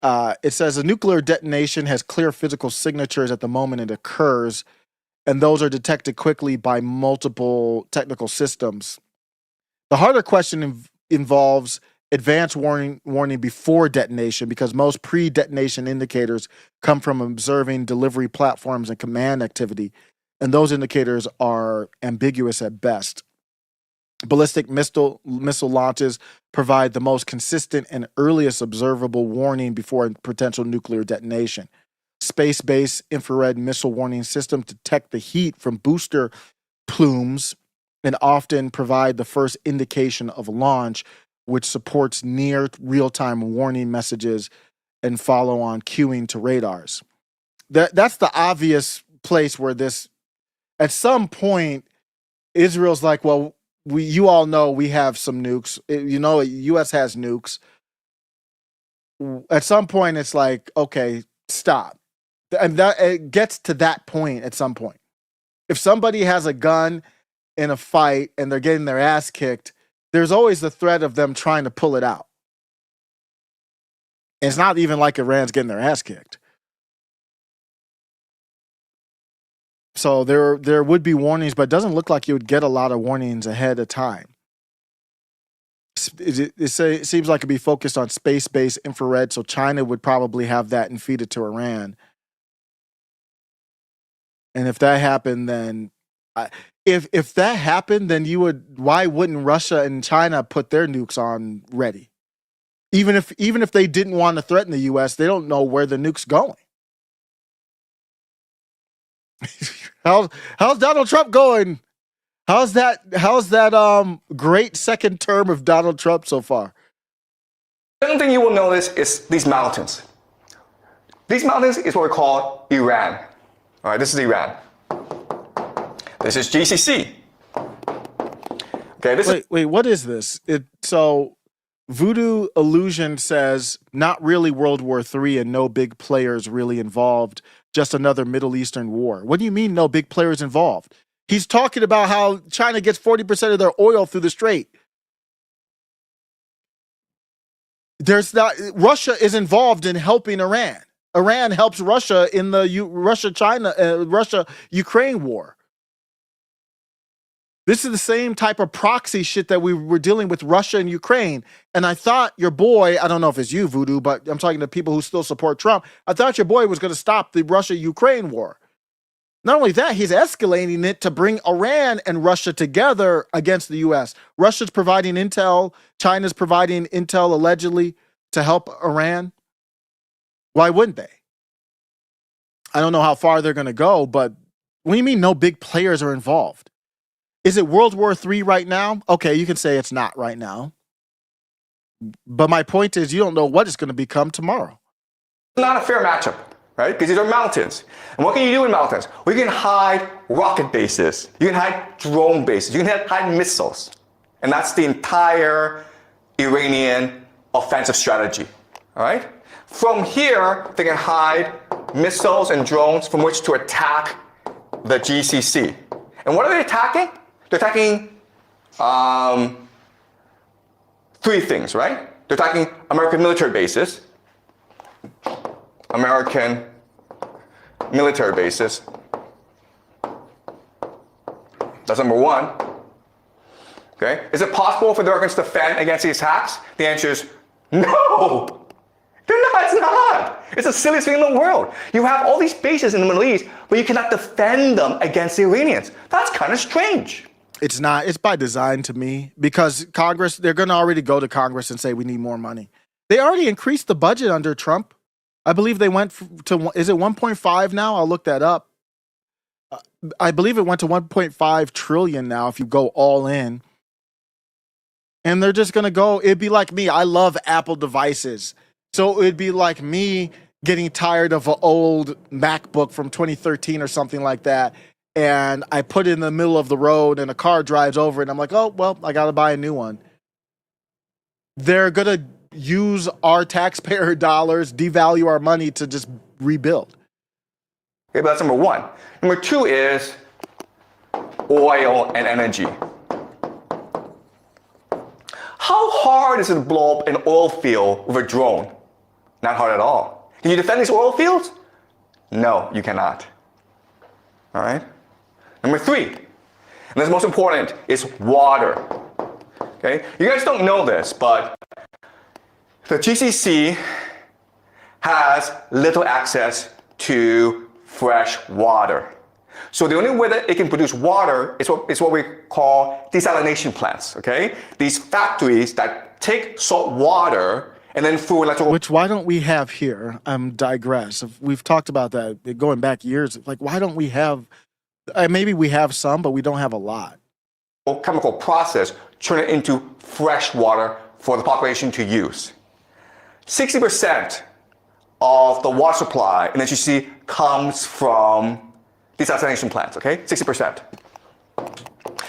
it says a nuclear detonation has clear physical signatures at the moment it occurs, and those are detected quickly by multiple technical systems. The harder question involves advanced warning before detonation, because most pre-detonation indicators come from observing delivery platforms and command activity, and those indicators are ambiguous at best. Ballistic missile launches provide the most consistent and earliest observable warning before a potential nuclear detonation. Space-based infrared missile warning systems detect the heat from booster plumes and often provide the first indication of launch, which supports near real-time warning messages and follow-on queuing to radars. That's the obvious place where this, at some point, Israel's like, well, you all know we have some nukes. You know, U.S. has nukes. At some point, it's like, okay, stop. And that it gets to that point at some point. If somebody has a gun in a fight and they're getting their ass kicked, there's always the threat of them trying to pull it out. It's not even like Iran's getting their ass kicked. So there would be warnings, but it doesn't look like you would get a lot of warnings ahead of time. It seems like it'd be focused on space-based infrared, so China would probably have that and feed it to Iran. And if that happened, then if that happened, then why wouldn't Russia and China put their nukes on ready? Even if they didn't want to threaten the U.S., they don't know where the nuke's going. How's Donald Trump going? How's that great second term of Donald Trump so far? The other thing you will notice is these mountains. These mountains is what we call Iran. All right, this is Iran. This is GCC. Okay, wait, what is this? So Voodoo Illusion says not really World War III and no big players really involved, just another Middle Eastern war. What do you mean no big players involved? He's talking about how China gets 40% of their oil through the Strait. Russia is involved in helping Iran. Iran helps Russia in the Russia-Ukraine war. This is the same type of proxy shit that we were dealing with Russia and Ukraine. And I thought your boy, I don't know if it's you, Voodoo, but I'm talking to people who still support Trump. I thought your boy was going to stop the Russia-Ukraine war. Not only that, he's escalating it to bring Iran and Russia together against the U.S. Russia's providing intel. China's providing intel allegedly to help Iran. Why wouldn't they? I don't know how far they're going to go, but what do you mean no big players are involved? Is it World War III right now? Okay, you can say it's not right now. But my point is you don't know what it's going to become tomorrow. It's not a fair matchup, right? Because these are mountains. And what can you do in mountains? Well, you can hide rocket bases. You can hide drone bases. You can hide missiles. And that's the entire Iranian offensive strategy, all right? From here, they can hide missiles and drones from which to attack the GCC. And what are they attacking? They're attacking three things, right? They're attacking American military bases. That's number one. Okay? Is it possible for the Americans to defend against these attacks? The answer is no. It's not. It's the silliest thing in the world. You have all these bases in the Middle East, but you cannot defend them against the Iranians. That's kind of strange. It's not. It's by design to me, because Congress, they're going to already go to Congress and say we need more money. They already increased the budget under Trump. I believe they went to, is it 1.5 now? I'll look that up. I believe it went to 1.5 trillion now if you go all in. And they're just going to go, it'd be like me. I love Apple devices. So it'd be like me getting tired of an old MacBook from 2013 or something like that. And I put it in the middle of the road and a car drives over it. And I'm like, oh, well, I got to buy a new one. They're going to use our taxpayer dollars, devalue our money to just rebuild. Okay, but that's number one. Number two is oil and energy. How hard is it to blow up an oil field with a drone? Not hard at all. Can you defend these oil fields? No, you cannot. All right? Number three, and this is most important, is water. Okay? You guys don't know this, but The GCC has little access to fresh water. So the only way that it can produce water is what we call desalination plants, okay? These factories that take salt water and then through electrical... Which why don't we have here? Digress. We've talked about that going back years. Like, why don't we have, maybe we have some, but we don't have a lot. chemical process, turn it into fresh water for the population to use. 60% of the water supply in the GCC comes from desalination plants, okay? 60%.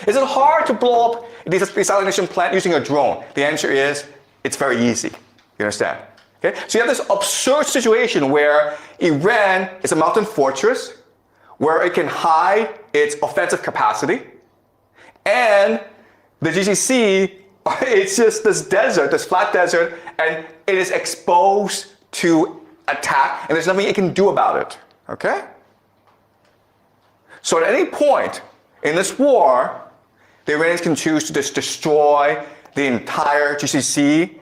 Is it hard to blow up a desalination plant using a drone? The answer is, it's very easy. You understand? Okay? So you have this absurd situation where Iran is a mountain fortress where it can hide its offensive capacity, and the GCC, it's just this desert, this flat desert, and it is exposed to attack, and there's nothing it can do about it. Okay? So at any point in this war, the Iranians can choose to just destroy the entire GCC,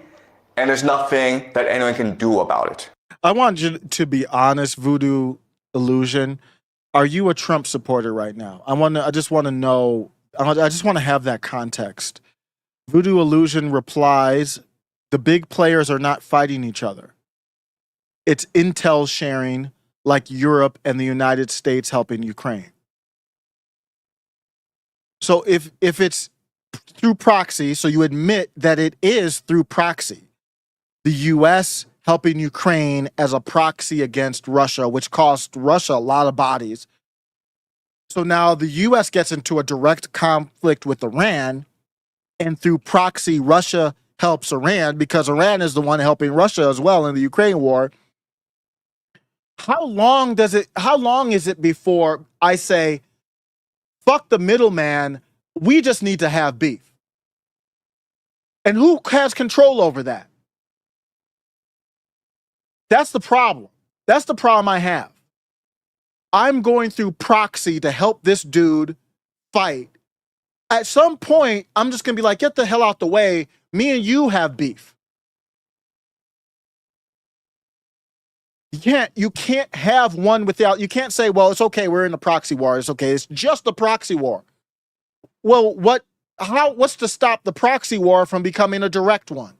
and there's nothing that anyone can do about it. I want you to be honest, Voodoo Illusion. Are you a Trump supporter right now? I just want to know. I just want to have that context. Voodoo Illusion replies, the big players are not fighting each other. It's intel sharing, like Europe and the United States helping Ukraine. So if it's through proxy, so you admit that it is through proxy, the US helping Ukraine as a proxy against Russia, which cost Russia a lot of bodies. So now the US gets into a direct conflict with Iran, and through proxy, Russia helps Iran because Iran is the one helping Russia as well in the Ukraine war. How long is it before I say, fuck the middleman, we just need to have beef? And who has control over that? That's the problem. That's the problem I have. I'm going through proxy to help this dude fight. At some point, I'm just going to be like, get the hell out the way. Me and you have beef. You can't have one without, you can't say, well, it's okay, we're in a proxy war. It's okay, it's just a proxy war. Well, what's to stop the proxy war from becoming a direct one?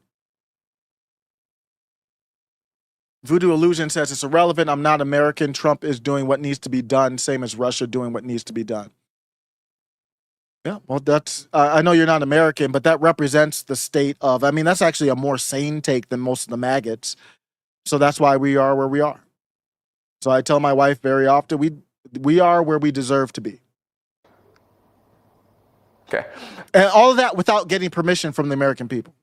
Voodoo Illusion says it's irrelevant. I'm not American. Trump is doing what needs to be done, same as Russia doing what needs to be done. Yeah, well, that's, I know you're not American, but that represents the state of, I mean, that's actually a more sane take than most of the maggots. So that's why we are where we are. So I tell my wife very often, we are where we deserve to be. Okay. And all of that without getting permission from the American people.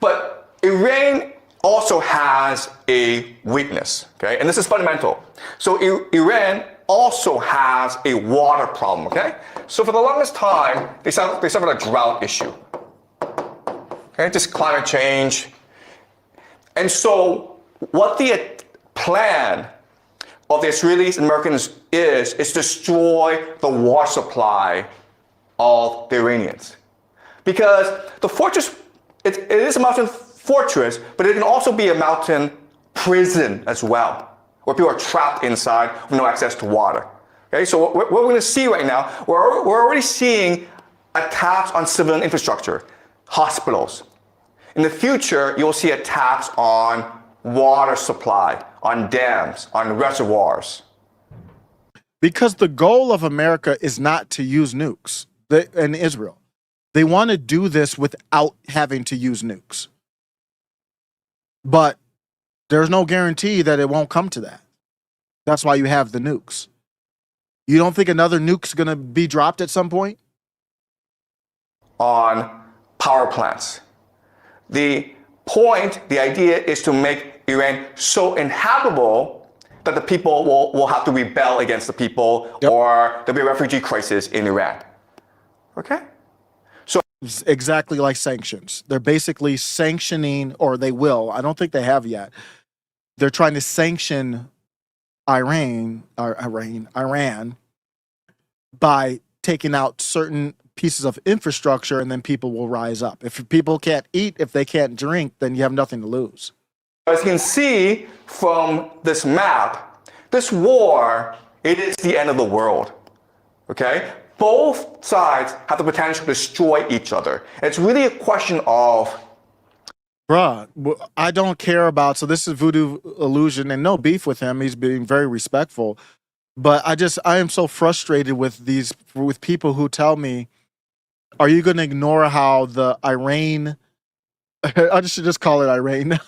But Iran also has a weakness, okay? And this is fundamental. So Iran also has a water problem, okay? So for the longest time, they suffered a drought issue. Okay, just climate change. And so what the plan of the Israelis and Americans is destroy the water supply of the Iranians. Because the fortress, it is a mountain fortress, but it can also be a mountain prison as well, where people are trapped inside with no access to water. Okay, so what we're going to see right now, we're already seeing attacks on civilian infrastructure, hospitals. In the future, you'll see attacks on water supply, on dams, on reservoirs. Because the goal of America is not to use nukes in Israel. They want to do this without having to use nukes. But there's no guarantee that it won't come to that. That's why you have the nukes. You don't think another nuke's going to be dropped at some point? On power plants. The point, the idea is to make Iran so inhabitable that the people will have to rebel against the people, yep, or there'll be a refugee crisis in Iran. Okay? So it's exactly like sanctions. They're basically sanctioning, or they will, I don't think they have yet. They're trying to sanction Iran by taking out certain pieces of infrastructure, and then people will rise up. If people can't eat, if they can't drink, then you have nothing to lose. As you can see from this map, this war, it is the end of the world. Okay? Both sides have the potential to destroy each other. It's really a question of, Bruh, I don't care about, so this is Voodoo Illusion, and no beef with him. He's being very respectful. But I am so frustrated with people who tell me, are you going to ignore how the Iran, I should just call it Iran now.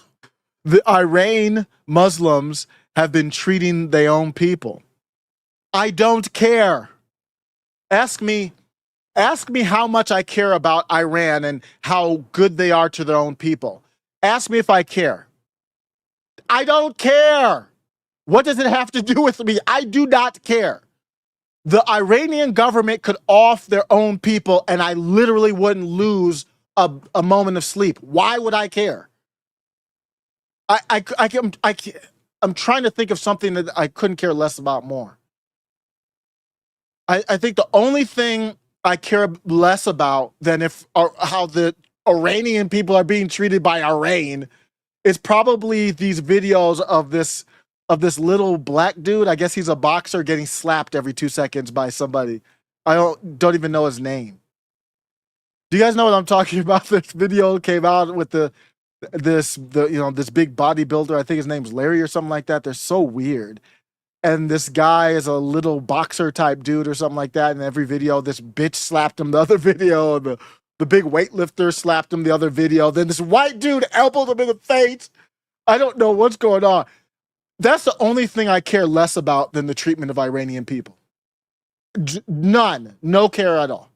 The Iran Muslims have been treating their own people. I don't care. Ask me how much I care about Iran and how good they are to their own people. Ask me if I care. I don't care. What does it have to do with me? I do not care. The Iranian government could off their own people and I literally wouldn't lose a moment of sleep. Why would I care? I'm trying to think of something that I couldn't care less about more. I think the only thing I care less about than how the Iranian people are being treated by Iran is probably these videos of this little black dude. I guess he's a boxer getting slapped every 2 seconds by somebody. I don't even know his name. Do you guys know what I'm talking about? This video came out with this big bodybuilder. I think his name's Larry or something like that. They're so weird. And this guy is a little boxer type dude or something like that. In every video, this bitch slapped him the other video. And the big weightlifter slapped him the other video. Then this white dude elbowed him in the face. I don't know what's going on. That's the only thing I care less about than the treatment of Iranian people. None. No care at all.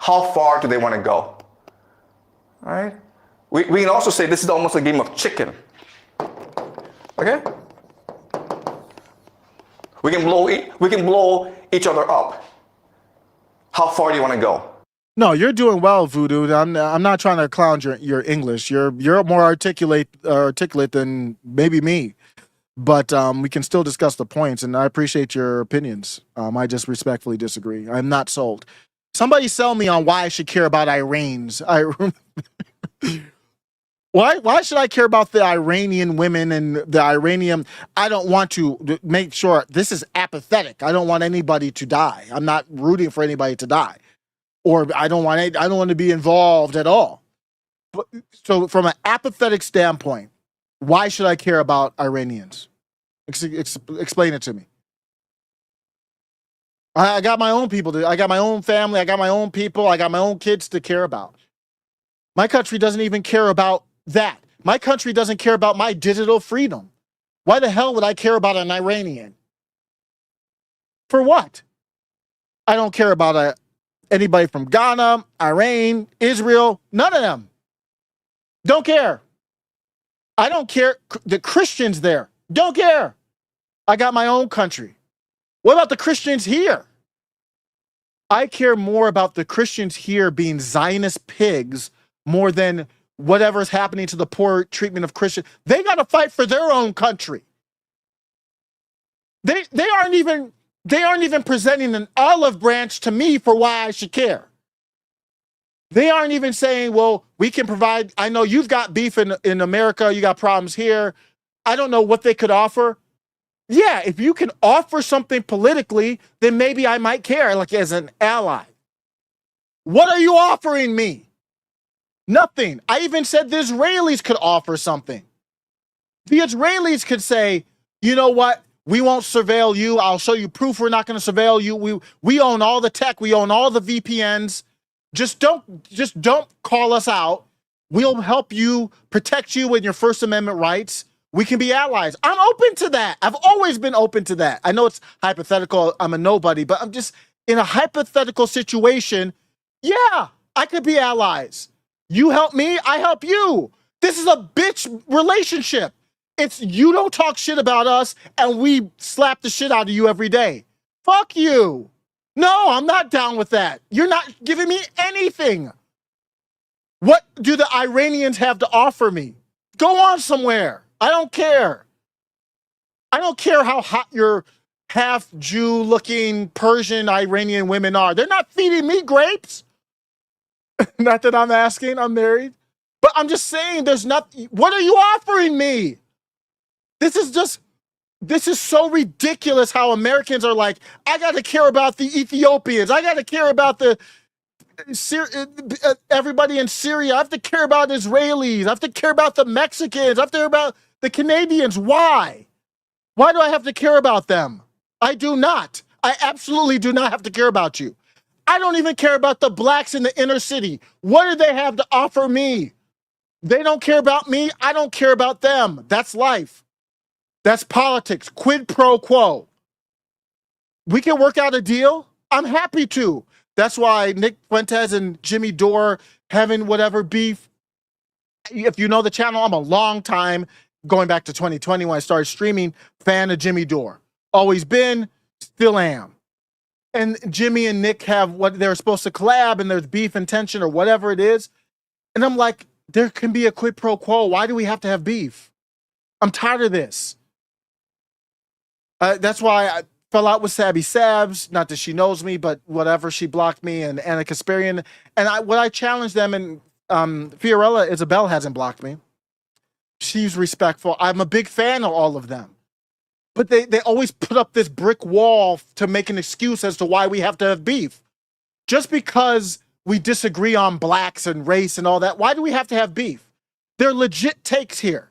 how far do they want to go? All right? We can also say this is almost a game of chicken. Okay? We can blow each other up. How far do you want to go? No, you're doing well, Voodoo. I'm not trying to clown your English. You're more articulate than maybe me. But we can still discuss the points, and I appreciate your opinions. I just respectfully disagree. I'm not sold. Somebody sell me on why I should care about Iranians. Why should I care about the Iranian women and the Iranian? I don't want to make sure this is apathetic. I don't want anybody to die. I'm not rooting for anybody to die, or I don't want to be involved at all. But, so from an apathetic standpoint, why should I care about Iranians? Explain it to me. I got my own people. I got my own family. I got my own people. I got my own kids to care about. My country doesn't even care about that. My country doesn't care about my digital freedom. Why the hell would I care about an Iranian? For what? I don't care about anybody from Ghana, Iran, Israel, none of them. Don't care. I don't care. The Christians there, don't care. I got my own country. What about the Christians here? I care more about the Christians here being Zionist pigs more than whatever's happening to the poor treatment of Christians. They got to fight for their own country. They aren't even presenting an olive branch to me for why I should care. They aren't even saying, well, we can provide. I know you've got beef in America. You got problems here. I don't know what they could offer. Yeah, if you can offer something politically, then maybe I might care, like as an ally. What are you offering me? Nothing. I even said the Israelis could offer something. The Israelis could say, you know what? We won't surveil you. I'll show you proof we're not going to surveil you. We own all the tech. We own all the VPNs. Just don't call us out. We'll help you, protect you in your First Amendment rights. We can be allies. I'm open to that. I've always been open to that. I know it's hypothetical. I'm a nobody, but I'm just in a hypothetical situation. Yeah, I could be allies. You help me, I help you. This is a bitch relationship. It's you don't talk shit about us and we slap the shit out of you every day. Fuck you. No, I'm not down with that. You're not giving me anything. What do the Iranians have to offer me? Go on somewhere. I don't care. I don't care how hot your half Jew looking Persian Iranian women are. They're not feeding me grapes. Not that I'm asking, I'm married. But I'm just saying there's not, what are you offering me? This is so ridiculous how Americans are like, I got to care about the Ethiopians. I got to care about the everybody in Syria. I have to care about Israelis. I have to care about the Mexicans. I have to care about the Canadians. Why? Why do I have to care about them? I do not. I absolutely do not have to care about you. I don't even care about the blacks in the inner city. What do they have to offer me? They don't care about me. I don't care about them. That's life. That's politics. Quid pro quo. We can work out a deal. I'm happy to. That's why Nick Fuentes and Jimmy Dore having whatever beef. If you know the channel, I'm a long time, going back to 2020 when I started streaming, fan of Jimmy Dore. Always been, still am. And Jimmy and Nick have what they're supposed to collab, and there's beef and tension or whatever it is. And I'm like, there can be a quid pro quo. Why do we have to have beef? I'm tired of this. That's why I fell out with Sabby Sabs. Not that she knows me, but whatever. She blocked me, and Anna Kasparian. And what I challenged them, and Fiorella Isabel hasn't blocked me. She's respectful. I'm a big fan of all of them. But they always put up this brick wall to make an excuse as to why we have to have beef. Just because we disagree on blacks and race and all that, why do we have to have beef? They're legit takes here.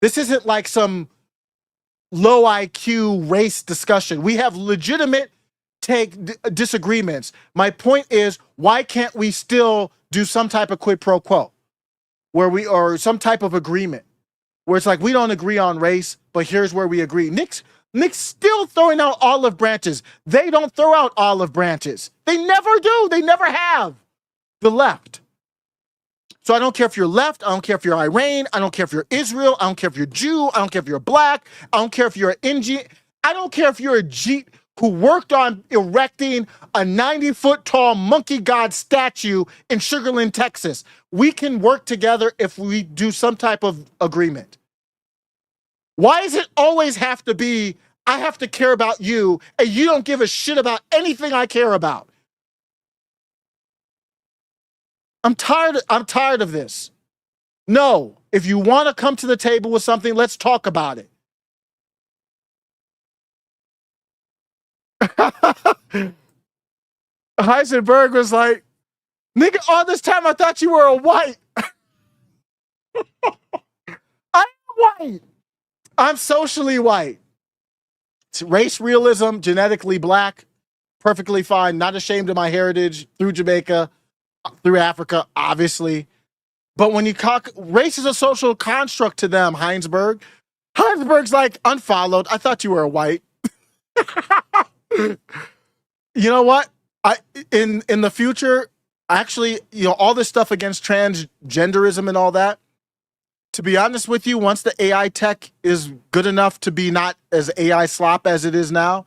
This isn't like some low IQ race discussion. We have legitimate disagreements. My point is, why can't we still do some type of quid pro quo or some type of agreement where it's like, we don't agree on race, but here's where we agree. Nick's still throwing out olive branches. They don't throw out olive branches. They never do. They never have. The left. So I don't care if you're left. I don't care if you're Iran. I don't care if you're Israel. I don't care if you're Jew. I don't care if you're black. I don't care if you're an Indian. I don't care if you're a Jeet who worked on erecting a 90-foot tall monkey god statue in Sugar Land, Texas. We can work together if we do some type of agreement. Why does it always have to be, I have to care about you, and you don't give a shit about anything I care about? I'm tired of this. No, if you want to come to the table with something, let's talk about it. Heisenberg was like, nigga, all this time I thought you were a white. I'm white. I'm socially white. It's race realism, genetically black, perfectly fine, not ashamed of my heritage, through Jamaica, through Africa, obviously. But when you talk, race is a social construct to them, Heisenberg. Heisenberg's like, unfollowed. I thought you were a white. You know what? In the future, actually, all this stuff against transgenderism and all that, to be honest with you, once the AI tech is good enough to be not as AI slop as it is now,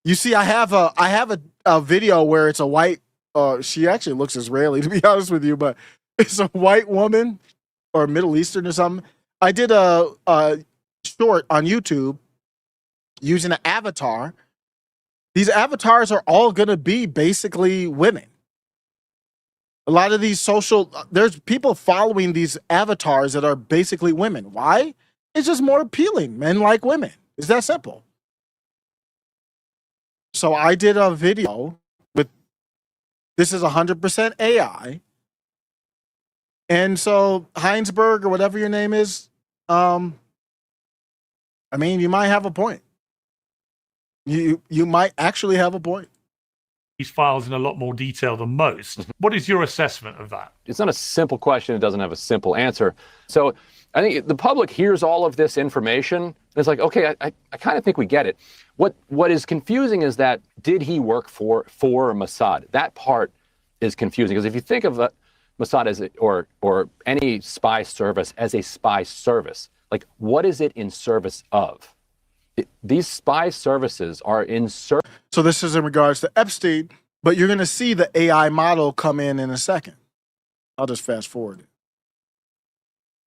you see, I have a video where it's a white, she actually looks Israeli, to be honest with you, but it's a white woman or Middle Eastern or something. I did a short on YouTube using an avatar. These avatars are all going to be basically women. A lot of these there's people following these avatars that are basically women. Why? It's just more appealing. Men like women. It's that simple. So I did a video with, this is 100% AI. And so Heinsberg or whatever your name is, I mean, you might have a point. You might actually have a point. These files in a lot more detail than most. What is your assessment of that? It's not a simple question. It doesn't have a simple answer. So I think the public hears all of this information. And it's like, okay, I kind of think we get it. What is confusing is that, did he work for Mossad? That part is confusing, because if you think of Mossad as or any spy service as a spy service, like, what is it in service of? These spy services are in service. So this is in regards to Epstein, but you're going to see the AI model come in a second. I'll just fast forward it.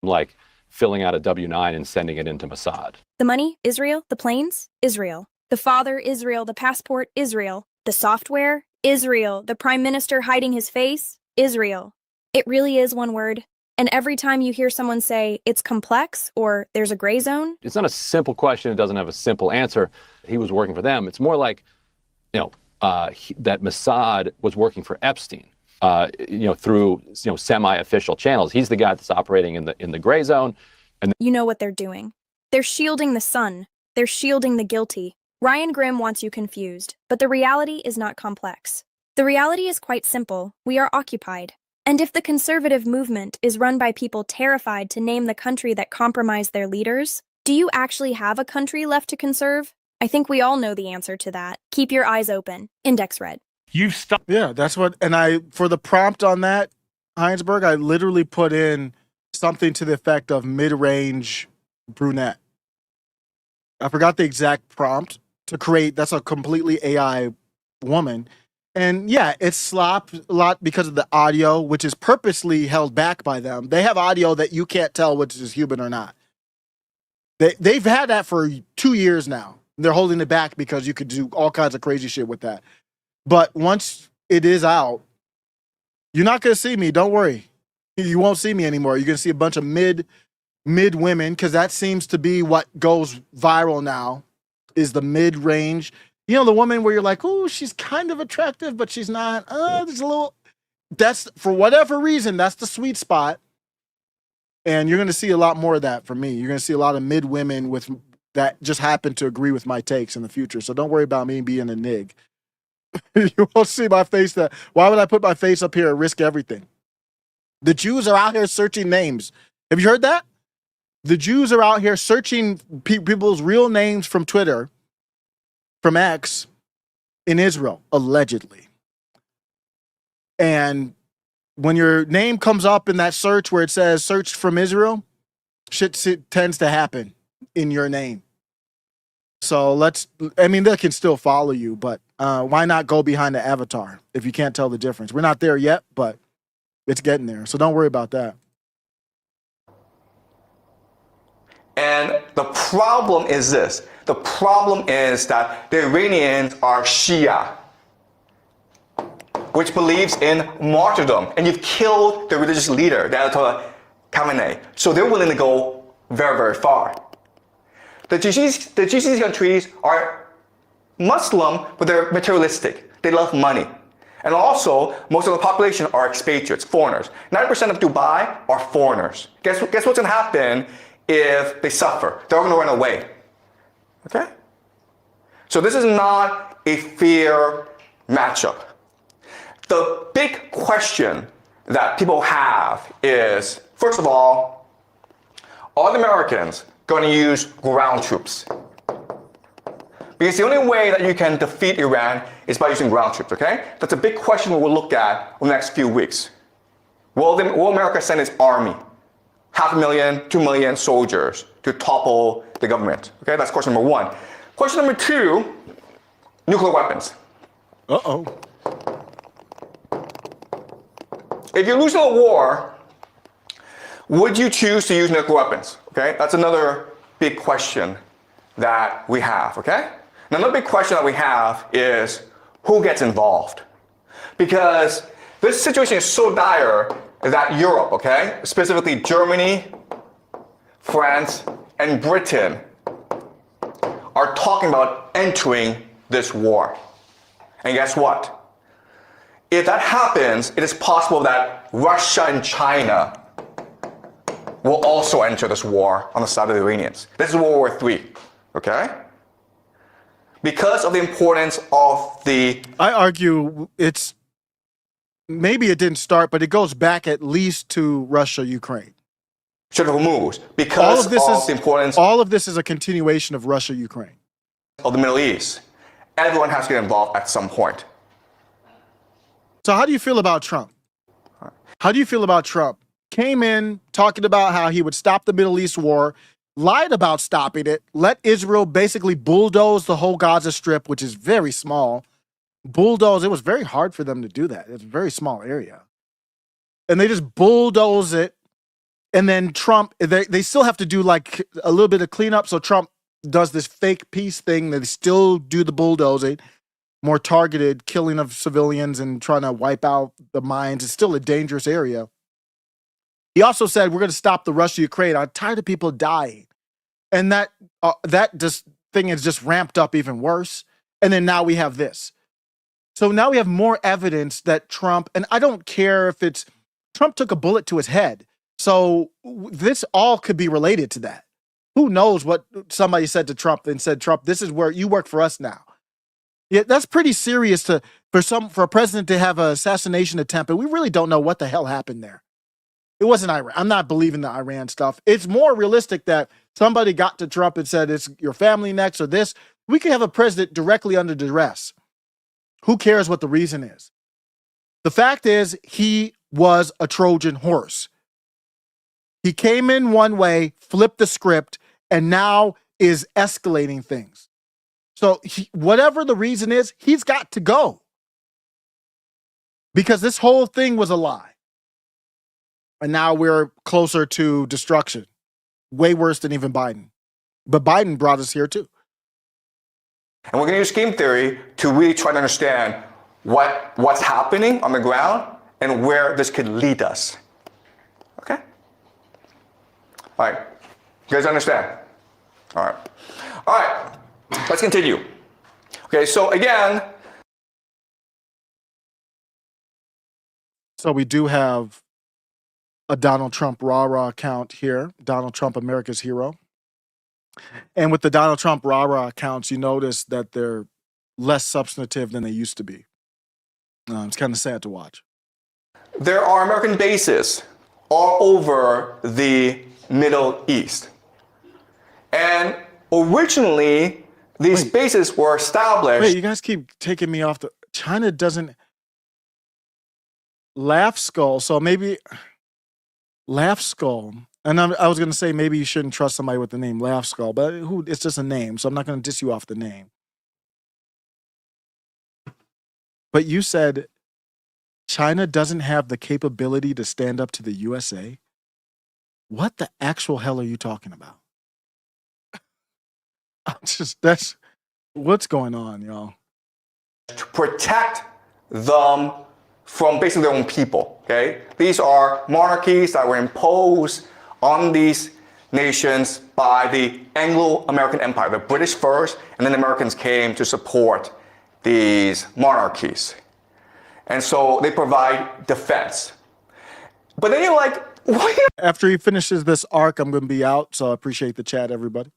Like filling out a W-9 and sending it into Mossad. The money, Israel. The planes, Israel. The father, Israel. The passport, Israel. The software, Israel. The prime minister hiding his face, Israel. It really is one word. And every time you hear someone say it's complex or there's a gray zone, It's not a simple question. It doesn't have a simple answer. He was working for them. It's more like, that Mossad was working for Epstein, through, semi-official channels. He's the guy that's operating in the gray zone. you know what they're doing. They're shielding the sun. They're shielding the guilty. Ryan Grimm wants you confused, but the reality is not complex. The reality is quite simple. We are occupied. And if the conservative movement is run by people terrified to name the country that compromised their leaders, do you actually have a country left to conserve? I think we all know the answer to that. Keep your eyes open. Index read. You've stuck. Yeah, that's what. And for the prompt on that, Heinsberg, I literally put in something to the effect of mid-range brunette. I forgot the exact prompt to create. That's a completely AI woman. And yeah, it's slopped a lot because of the audio, which is purposely held back by them. They have audio that you can't tell which is human or not. They've had that for 2 years now. They're holding it back because you could do all kinds of crazy shit with that. But once it is out, you're not going to see me. Don't worry. You won't see me anymore. You're going to see a bunch of mid women, because that seems to be what goes viral now, is the mid-range. You know, the woman where you're like, oh, she's kind of attractive, but she's not. There's a little. That's, for whatever reason, that's the sweet spot. And you're going to see a lot more of that from me. You're going to see a lot of mid women with that just happen to agree with my takes in the future. So don't worry about me being a nig. You won't see my face. Why would I put my face up here and risk everything? The Jews are out here searching names. Have you heard that? The Jews are out here searching people's real names from Twitter, from X, in Israel, allegedly. And when your name comes up in that search where it says searched from Israel, shit tends to happen in your name. So they can still follow you, but why not go behind the avatar if you can't tell the difference? We're not there yet, but it's getting there. So don't worry about that. And the problem is this. The problem is that the Iranians are Shia, which believes in martyrdom. And you've killed the religious leader, the Ayatollah Khamenei. So they're willing to go very, very far. The GCC countries are Muslim, but they're materialistic. They love money. And also, most of the population are expatriates, foreigners. 90% of Dubai are foreigners. Guess what's going to happen if they suffer? They're going to run away. Okay? So this is not a fair matchup. The big question that people have is, first of all, are the Americans going to use ground troops? Because the only way that you can defeat Iran is by using ground troops, okay? That's a big question we will look at over the next few weeks. Will America send its army, 500,000, 2 million soldiers to topple the government? Okay, that's question number one. Question number two, nuclear weapons. Uh-oh. If you're losing a war, would you choose to use nuclear weapons? Okay, that's another big question that we have, okay? Another big question that we have is who gets involved? Because this situation is so dire that Europe, okay, specifically Germany, France, and Britain are talking about entering this war. And guess what? If that happens, it is possible that Russia and China will also enter this war on the side of the Iranians. This is World War III, okay? Because of the importance of the... I argue maybe it didn't start, but it goes back at least to Russia, Ukraine. Critical moves. Because of the importance... All of this is a continuation of Russia, Ukraine. Of the Middle East. Everyone has to get involved at some point. So how do you feel about Trump? How do you feel about Trump? Came in talking about how he would stop the Middle East war, lied about stopping it, let Israel basically bulldoze the whole Gaza Strip, which is very small. Bulldoze, it was very hard for them to do that. It's a very small area. And they just bulldoze it. And then Trump, they still have to do like a little bit of cleanup. So Trump does this fake peace thing. They still do the bulldozing, more targeted killing of civilians and trying to wipe out the mines. It's still a dangerous area. He also said, we're going to stop the Russia-Ukraine. I'm tired of people dying. And that thing is just ramped up even worse. And then now we have this. So now we have more evidence that Trump, and I don't care if it's, Trump took a bullet to his head. So this all could be related to that. Who knows what somebody said to Trump and said, Trump, this is where you work for us now. Yeah, that's pretty serious for a president to have an assassination attempt. And we really don't know what the hell happened there. It wasn't Iran. I'm not believing the Iran stuff. It's more realistic that somebody got to Trump and said, it's your family next or this. We could have a president directly under duress. Who cares what the reason is? The fact is, he was a Trojan horse. He came in one way, flipped the script, and now is escalating things. So whatever the reason is, he's got to go. Because this whole thing was a lie. And now we're closer to destruction. Way worse than even Biden. But Biden brought us here too. And we're going to use game theory to really try to understand what's happening on the ground and where this could lead us. Okay? All right. You guys understand? All right. All right. Let's continue. Okay, so again. So we do have a Donald Trump rah-rah account here. Donald Trump, America's hero. And with the Donald Trump rah-rah accounts, you notice that they're less substantive than they used to be. It's kind of sad to watch. There are American bases all over the Middle East. And originally, these bases were established. Wait, you guys keep taking me off the... China doesn't... Laugh Skull, so maybe... Laugh Skull. And I was going to say maybe you shouldn't trust somebody with the name Laugh Skull, but it's just a name, so I'm not going to diss you off the name. But you said China doesn't have the capability to stand up to the USA? What the actual hell are you talking about? That's what's going on, y'all. To protect them from basically their own people, okay? These are monarchies that were imposed on these nations by the Anglo-American Empire, the British first, and then the Americans came to support these monarchies. And so they provide defense. But then you're like, wait After he finishes this arc, I'm going to be out, so I appreciate the chat, everybody.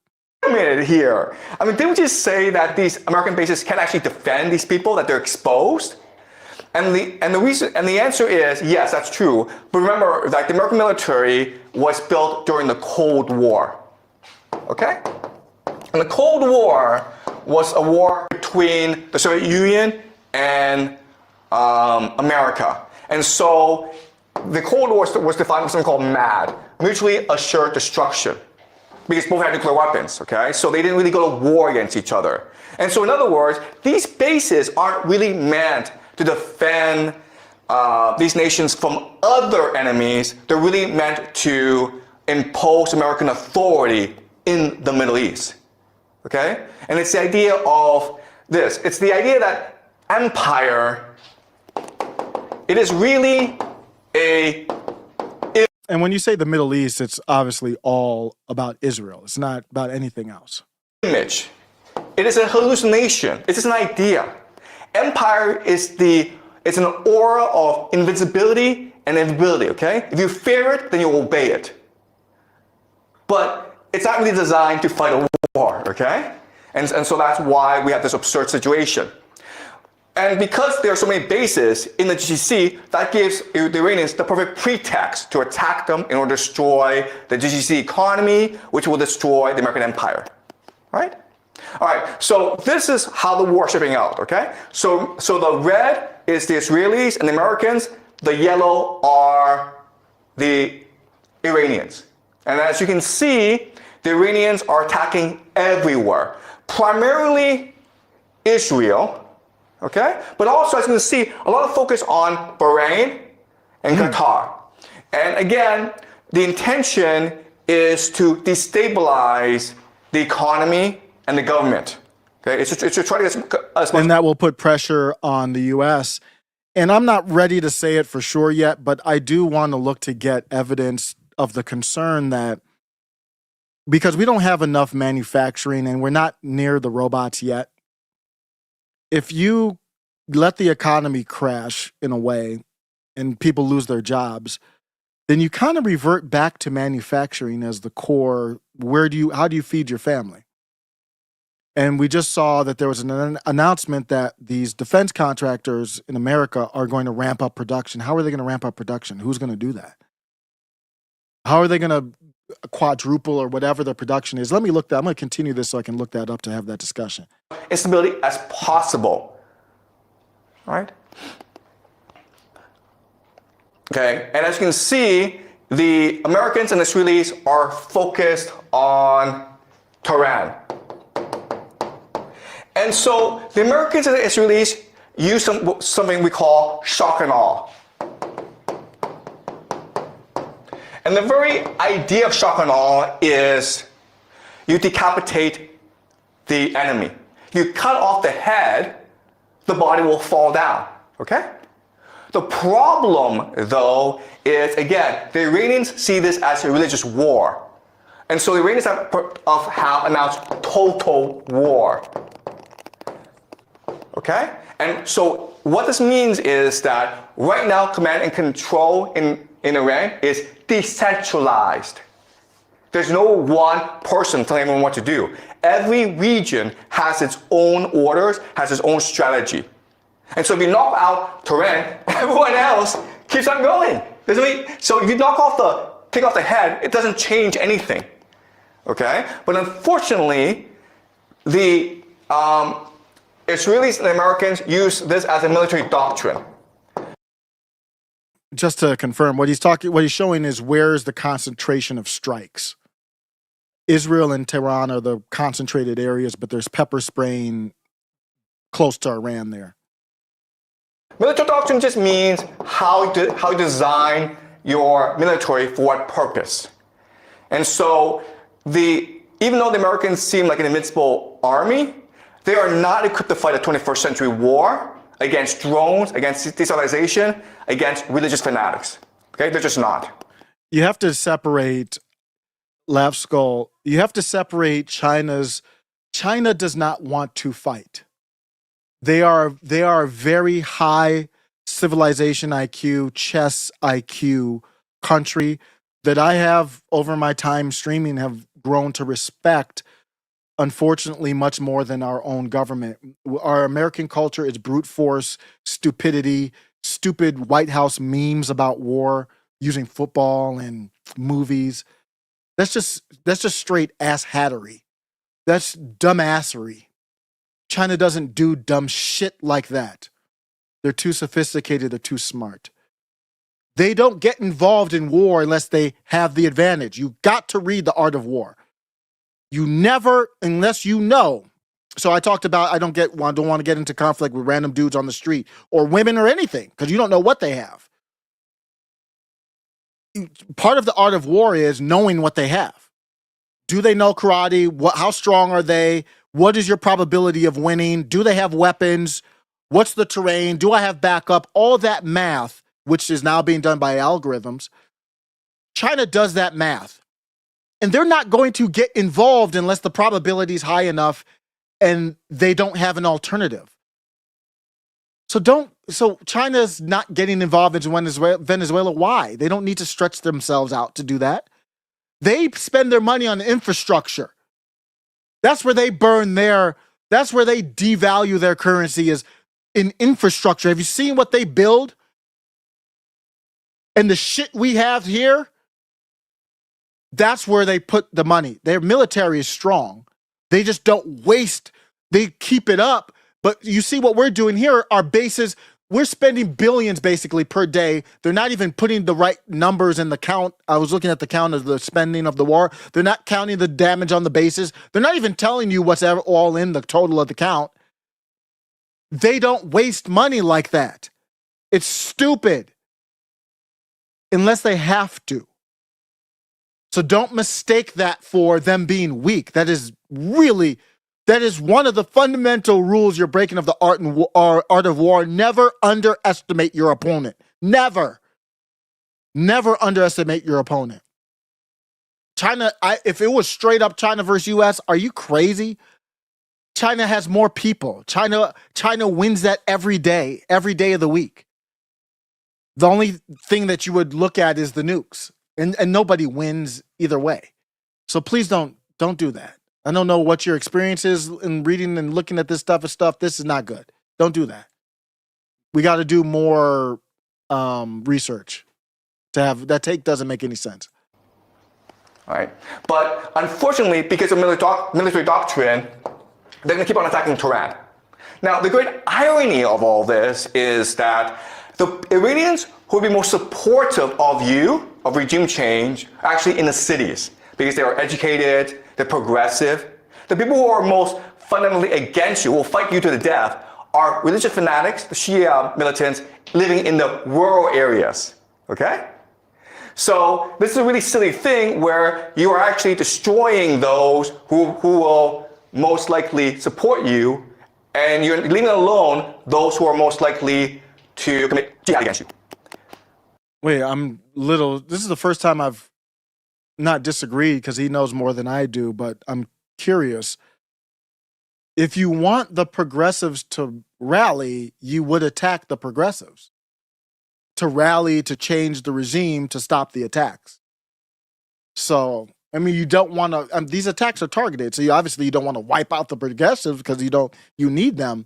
a minute here. I mean, didn't we just say that these American bases can actually defend these people, that they're exposed? And the answer is yes, that's true. But remember, like the American military was built during the Cold War. Okay? And the Cold War was a war between the Soviet Union and America. And so the Cold War was defined as something called MAD, mutually assured destruction, because both had nuclear weapons, okay? So they didn't really go to war against each other. And so in other words, these bases aren't really meant to defend these nations from other enemies. They're really meant to impose American authority in the Middle East, okay? And it's the idea of this. It's the idea that empire, it is really a... And when you say the Middle East, it's obviously all about Israel. It's not about anything else. Image. It is a hallucination. It is an idea. Empire is it's an aura of invincibility and invisibility, okay? If you fear it, then you obey it. But it's not really designed to fight a war, okay? And so that's why we have this absurd situation. And because there are so many bases in the GCC, that gives the Iranians the perfect pretext to attack them in order to destroy the GCC economy, which will destroy the American empire, right? All right, so this is how the war is shipping out, okay? So the red is the Israelis and the Americans. The yellow are the Iranians. And as you can see, the Iranians are attacking everywhere, primarily Israel, okay? But also, as you can see, a lot of focus on Bahrain and Qatar. And again, the intention is to destabilize the economy and the government. Okay, it's to try to get as much. And that will put pressure on the U.S. And I'm not ready to say it for sure yet, but I do want to look to get evidence of the concern that because we don't have enough manufacturing and we're not near the robots yet, if you let the economy crash in a way and people lose their jobs, then you kind of revert back to manufacturing as the core. How do you feed your family? And we just saw that there was an announcement that these defense contractors in America are going to ramp up production. How are they going to ramp up production? Who's going to do that? How are they going to quadruple or whatever their production is? Let me look that. I'm going to continue this so I can look that up to have that discussion. Instability as possible. All right? Okay, and as you can see, the Americans and Israelis are focused on Tehran. And so the Americans and the Israelis use something we call shock and awe. And the very idea of shock and awe is you decapitate the enemy. You cut off the head, the body will fall down, okay? The problem, though, is, again, the Iranians see this as a religious war. And so the Iranians have announced total war. Okay? And so what this means is that right now command and control in Iran is decentralized. There's no one person telling everyone what to do. Every region has its own orders, has its own strategy. And so if you knock out Tehran, everyone else keeps on going. So if you take off the head, it doesn't change anything. Okay? But unfortunately, the Israelis and the Americans use this as a military doctrine. Just to confirm, what he's showing is where's the concentration of strikes. Israel and Tehran are the concentrated areas, but there's pepper spraying close to Iran there. Military doctrine just means how you design your military for what purpose. And so even though the Americans seem like an invincible army, they are not equipped to fight a 21st century war against drones, against desalination, against religious fanatics. Okay, they're just not. You have to separate, Laugh Skull, you have to separate China does not want to fight. They are very high civilization IQ, chess IQ country that I have over my time streaming have grown to respect, unfortunately, much more than our own government. Our American culture is brute force, stupidity, stupid White House memes about war, using football and movies. That's just straight ass hattery. That's dumbassery. China doesn't do dumb shit like that. They're too sophisticated, they're too smart. They don't get involved in war unless they have the advantage. You got to read The Art of War. You never, unless you know. So I talked about I don't want to get into conflict with random dudes on the street or women or anything because you don't know what they have. Part of The Art of War is knowing what they have. Do they know karate? How strong are they? What is your probability of winning? Do they have weapons? What's the terrain? Do I have backup? All that math, which is now being done by algorithms. China does that math. And they're not going to get involved unless the probability is high enough and they don't have an alternative. So China's not getting involved in Venezuela. Why? They don't need to stretch themselves out to do that. They spend their money on infrastructure. That's where they that's where they devalue their currency is in infrastructure. Have you seen what they build? And the shit we have here? That's where they put the money. Their military is strong. They just don't waste. They keep it up. But you see what we're doing here, our bases, we're spending billions basically per day. They're not even putting the right numbers in the count. I was looking at the count of the spending of the war. They're not counting the damage on the bases. They're not even telling you what's all in the total of the count. They don't waste money like that. It's stupid. Unless they have to. So don't mistake that for them being weak. That is one of the fundamental rules you're breaking of the art of war. Never underestimate your opponent. Never underestimate your opponent. China, if it was straight up China versus US, are you crazy? China has more people. China wins that every day of the week. The only thing that you would look at is the nukes. And nobody wins either way. So please don't do that. I don't know what your experience is in reading and looking at this stuff. This is not good. Don't do that. We got to do more research. That take doesn't make any sense. All right. But unfortunately, because of military doctrine, they're going to keep on attacking Tehran. Now, the great irony of all this is that the Iranians who would be most supportive of regime change, are actually in the cities, because they are educated, they're progressive. The people who are most fundamentally against you, will fight you to the death, are religious fanatics, the Shia militants, living in the rural areas. Okay? So this is a really silly thing where you are actually destroying those who will most likely support you, and you're leaving alone those who are most likely to commit jihad against you. Wait, this is the first time I've not disagreed because he knows more than I do, but I'm curious. If you want the progressives to rally, you would attack the progressives. To rally, to change the regime, to stop the attacks. So, I mean, you don't want to, these attacks are targeted, so you don't want to wipe out the progressives because you need them.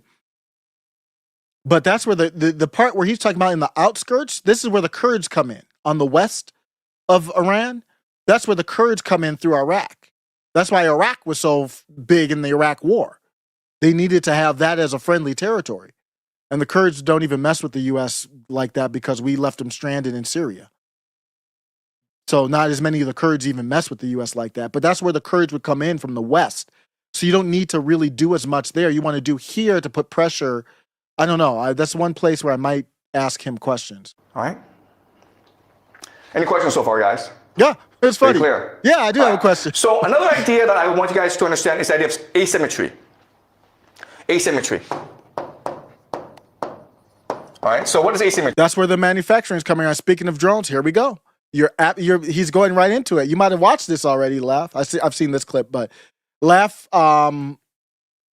But that's where the part where he's talking about in the outskirts, this is where the Kurds come in. On the west of Iran, that's where the Kurds come in through Iraq. That's why Iraq was so big in the Iraq war. They needed to have that as a friendly territory. And the Kurds don't even mess with the U.S. like that because we left them stranded in Syria. So not as many of the Kurds even mess with the U.S. like that. But that's where the Kurds would come in from the west. So you don't need to really do as much there. You want to do here to put pressure. I don't know. That's one place where I might ask him questions. All right. Any questions so far, guys? Yeah, it's funny. Pretty clear. Yeah, I do have a question. So another idea that I want you guys to understand is the idea of asymmetry. Asymmetry. All right. So what is asymmetry? That's where the manufacturing is coming on. Speaking of drones, here we go. He's going right into it. You might have watched this already, Laugh. I've seen this clip, but Laugh,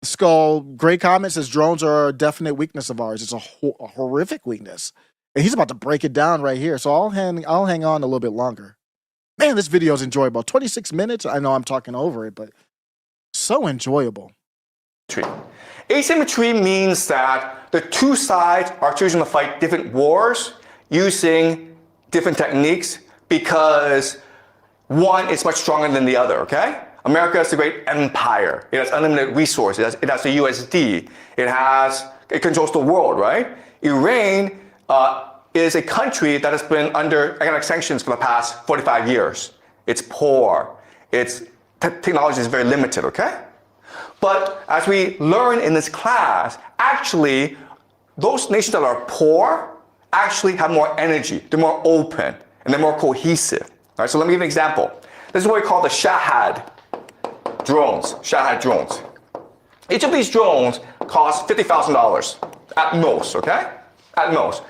Skull, great comment, says drones are a definite weakness of ours. It's a horrific weakness. And he's about to break it down right here. So I'll hang on a little bit longer. Man, this video is enjoyable. 26 minutes. I know I'm talking over it, but so enjoyable. Asymmetry means that the two sides are choosing to fight different wars using different techniques because one is much stronger than the other, okay? America is a great empire. It has unlimited resources. It has the USD. It controls the world, right? Iran is a country that has been under economic sanctions for the past 45 years. It's poor. Its technology is very limited, okay? But as we learn in this class, actually, those nations that are poor actually have more energy. They're more open, and they're more cohesive. All right, so let me give you an example. This is what we call the Shahad drones. Shahad drones. Each of these drones costs $50,000 at most, okay? At most.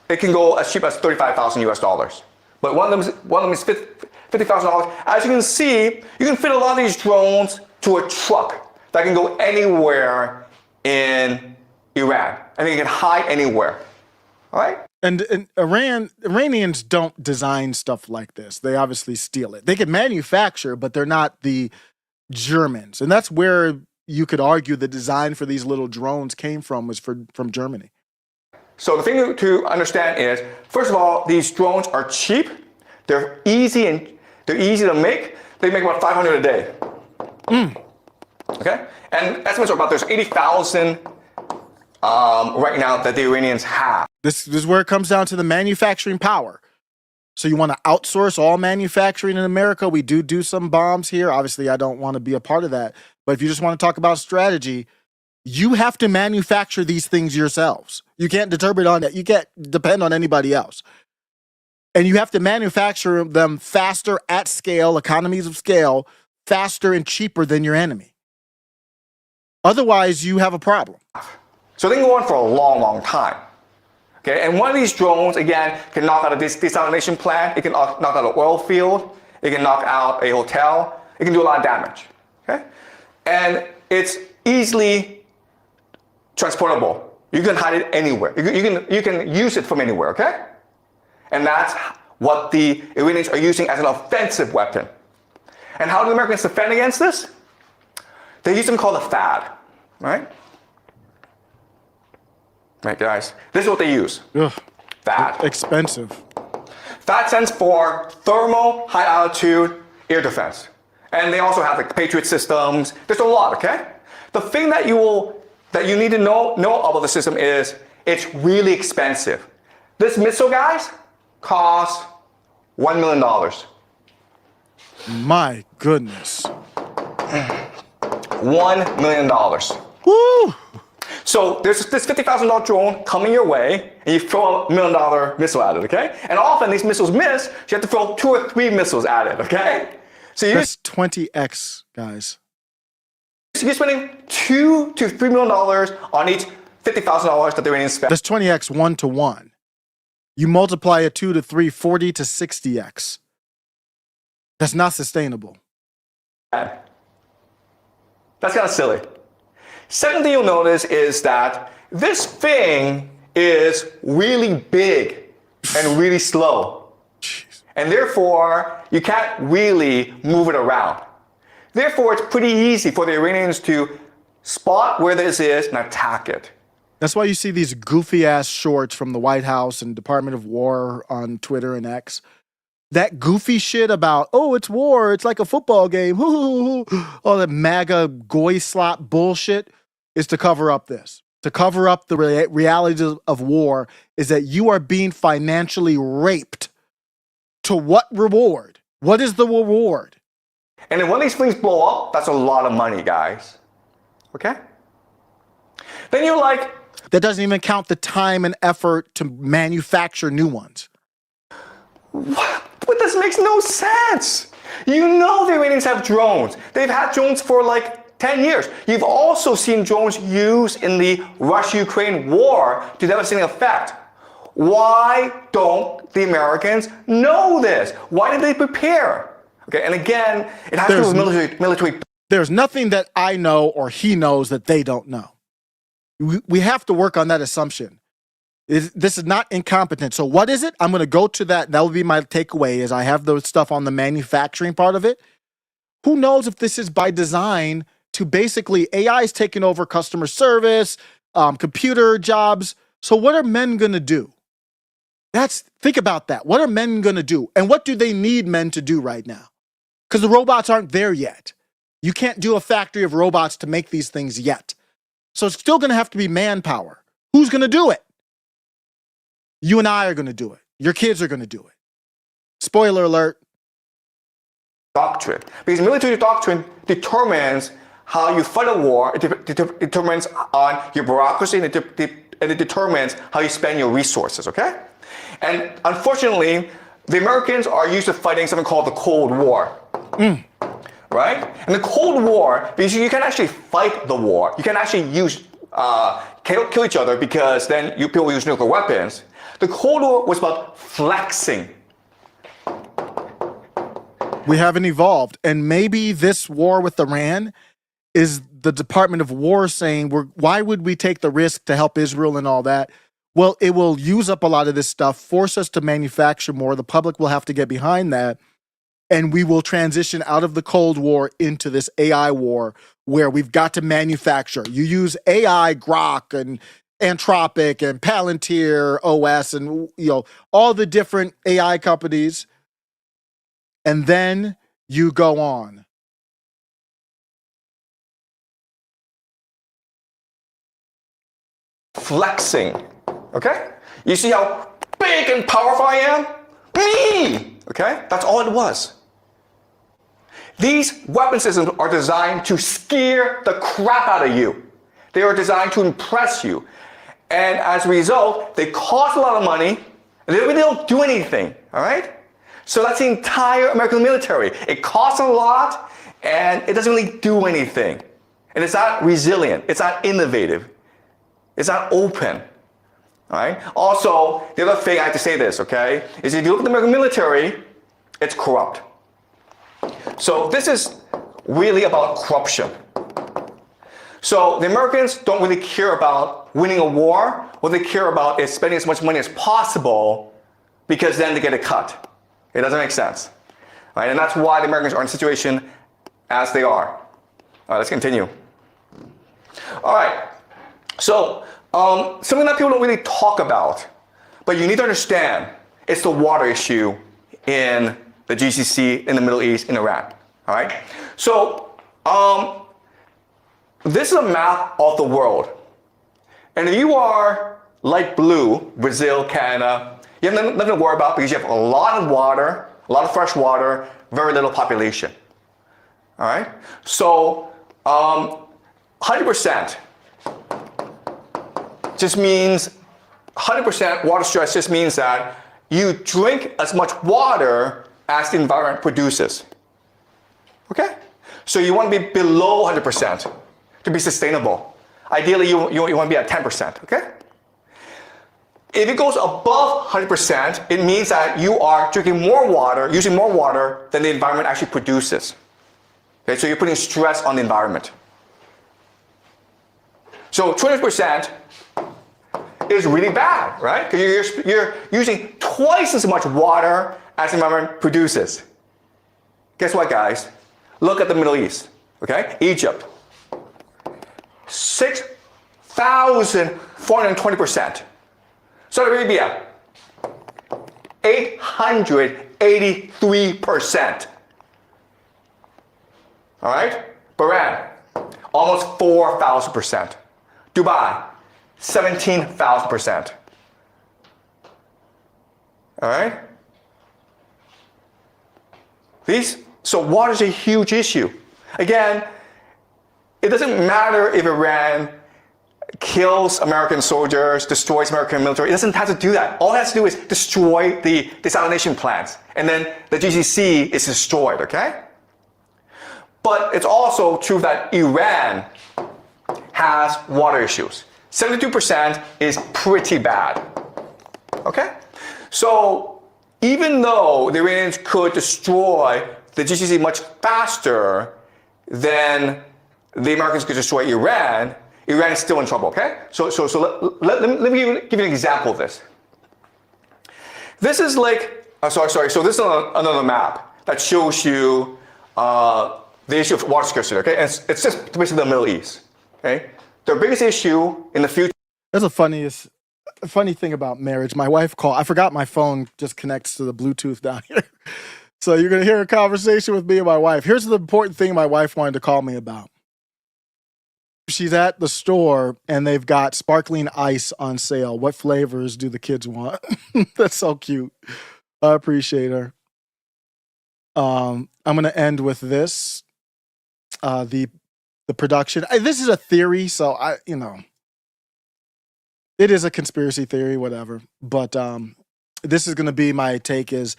It can go as cheap as $35,000 US. But one of them is $50,000. As you can see, you can fit a lot of these drones to a truck that can go anywhere in Iran. And it can hide anywhere. All right? And Iranians don't design stuff like this. They obviously steal it. They can manufacture, but they're not the Germans. And that's where you could argue the design for these little drones came from, was from Germany. So the thing to understand is, first of all, these drones are cheap. They're easy to make. They make about 500 a day. Okay? And estimates are about there's 80,000 right now that the Iranians have. This is where it comes down to the manufacturing power. So you want to outsource all manufacturing in America? We do some bombs here. Obviously, I don't want to be a part of that. But if you just want to talk about strategy, you have to manufacture these things yourselves. You can't determine on that. You can't depend on anybody else. And you have to manufacture them faster at scale, economies of scale, faster and cheaper than your enemy. Otherwise, you have a problem. So they can go on for a long, long time. Okay, and one of these drones, again, can knock out a desalination plant, it can knock out an oil field, it can knock out a hotel, it can do a lot of damage. Okay? And it's easily transportable. You can hide it anywhere. You can use it from anywhere, okay? And that's what the Iranians are using as an offensive weapon. And how do the Americans defend against this? They use something called a FAD, right? Right, guys? This is what they use. Ugh, FAD. expensive. FAD stands for Thermal High Altitude Air Defense. And they also have like Patriot systems. There's a lot, okay? The thing that you need to know about the system is it's really expensive. This missile, guys, costs $1 million. My goodness. $1 million. Woo! So there's this $50,000 drone coming your way, and you throw a $1 million missile at it, okay? And often these missiles miss, so you have to throw 2 or 3 missiles at it, okay? So That's 20x, guys. you're spending $2 to $3 million on each $50,000 that the Iranians spend. That's 20x 1 to 1. You multiply it 2 to 3, 40 to 60x. That's not sustainable. That's kind of silly. Second thing you'll notice is that this thing is really big and really slow. Jeez. And therefore, you can't really move it around. Therefore, it's pretty easy for the Iranians to spot where this is and attack it. That's why you see these goofy ass shorts from the White House and Department of War on Twitter and X. That goofy shit about, oh, it's war, it's like a football game, all that MAGA goy slop bullshit is to cover up this. To cover up the realities of war is that you are being financially raped. To what reward? What is the reward? And then when these things blow up, that's a lot of money, guys. Okay? Then you're like, That doesn't even count the time and effort to manufacture new ones. what? But this makes no sense. You know the Iranians have drones. They've had drones for like 10 years. You've also seen drones used in the Russia-Ukraine war to devastating effect. Why don't the Americans know this? Why did they prepare? Okay, and again, it has to do with military. There's nothing that I know or he knows that they don't know. We have to work on that assumption. This is not incompetent. So what is it? I'm going to go to that. That will be my takeaway is I have those stuff on the manufacturing part of it. Who knows if this is by design to basically AI is taking over customer service, computer jobs. So what are men going to do? Think about that. What are men going to do? And what do they need men to do right now? Because the robots aren't there yet. You can't do a factory of robots to make these things yet. So it's still going to have to be manpower. Who's going to do it? You and I are going to do it. Your kids are going to do it. Spoiler alert. Doctrine. Because military doctrine determines how you fight a war. It determines on your bureaucracy, and it determines how you spend your resources, okay? And unfortunately, the Americans are used to fighting something called the Cold War. Right? And the Cold War, because you can actually fight the war. You can actually kill each other because then people use nuclear weapons. The Cold War was about flexing. We haven't evolved. And maybe this war with Iran is the Department of War saying, why would we take the risk to help Israel and all that? Well, it will use up a lot of this stuff, force us to manufacture more. The public will have to get behind that. And we will transition out of the Cold War into this AI war where we've got to manufacture. You use AI, Grok, and Anthropic, and Palantir OS, and all the different AI companies. And then you go on. Flexing. Okay? You see how big and powerful I am? Me! Okay? That's all it was. These weapon systems are designed to scare the crap out of you. They are designed to impress you. And as a result, they cost a lot of money, and they really don't do anything. all right? So that's the entire American military. It costs a lot, and it doesn't really do anything. And it's not resilient. It's not innovative. It's not open. All right? Also, the other thing I have to say this, okay, is if you look at the American military, it's corrupt. So this is really about corruption. So the Americans don't really care about winning a war. What they care about is spending as much money as possible because then they get a cut. It doesn't make sense. All right? And that's why the Americans are in a situation as they are. All right, let's continue. All right. So something that people don't really talk about, but you need to understand, it's the water issue in the GCC, in the Middle East, in Iran. All right. So this is a map of the world. And if you are light blue, Brazil, Canada, you have nothing to worry about because you have a lot of water, a lot of fresh water, very little population. All right? So 100% just means 100% water stress just means that you drink as much water as the environment produces. Okay? So you want to be below 100% to be sustainable. Ideally, you want to be at 10%. Okay? If it goes above 100%, it means that you are drinking more water, using more water than the environment actually produces. Okay? So you're putting stress on the environment. So 20% is really bad, right? Because you're using twice as much water as the environment produces. Guess what, guys? Look at the Middle East, okay? Egypt. 6,420%. Saudi Arabia, 883%. All right? Bahrain, almost 4,000%. Dubai, 17,000%. All right? So water is a huge issue. Again, it doesn't matter if Iran kills American soldiers, destroys American military. It doesn't have to do that. All it has to do is destroy the desalination plants. And then the GCC is destroyed, okay? But it's also true that Iran has water issues. 72% is pretty bad. Okay? So even though the Iranians could destroy the GCC much faster than the Americans could destroy Iran, Iran is still in trouble, okay? So let me give you an example of this. This is like, so this is another map that shows you the issue of water scarcity, okay? And it's just basically the Middle East, okay? Their biggest issue in the future. That's the funny thing about marriage. My wife called. I forgot my phone just connects to the Bluetooth down here. So you're going to hear a conversation with me and my wife. Here's the important thing my wife wanted to call me about. She's at the store and they've got sparkling ice on sale. What flavors do the kids want? That's so cute. I appreciate her. I'm going to end with this. The production. This is a theory, so it is a conspiracy theory, whatever. But this is going to be my take is,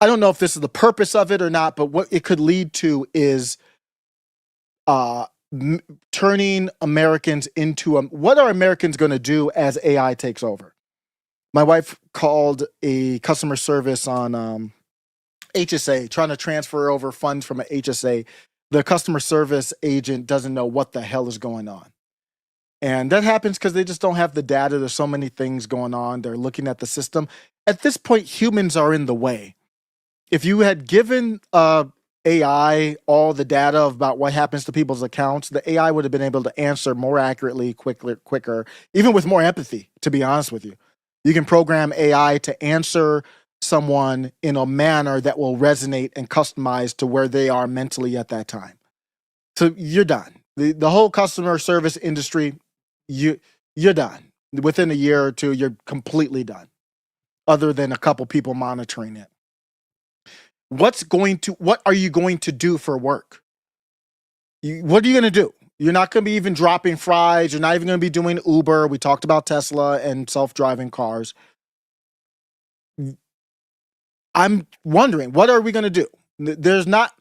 I don't know if this is the purpose of it or not, but what it could lead to is turning Americans into what are Americans going to do as AI takes over? My wife called a customer service on HSA, trying to transfer over funds from an HSA. The customer service agent doesn't know what the hell is going on. And that happens because they just don't have the data. There's so many things going on. They're looking at the system. At this point, humans are in the way. If you had given AI all the data about what happens to people's accounts, the AI would have been able to answer more accurately, quicker, even with more empathy, to be honest with you. You can program AI to answer someone in a manner that will resonate and customize to where they are mentally at that time. So you're done. The whole customer service industry, you're done. Within a year or two, you're completely done, other than a couple people monitoring it. What are you going to do for work? What are you going to do? You're not going to be even dropping fries. You're not even going to be doing Uber. We talked about Tesla and self-driving cars. I'm wondering, what are we going to do? There's not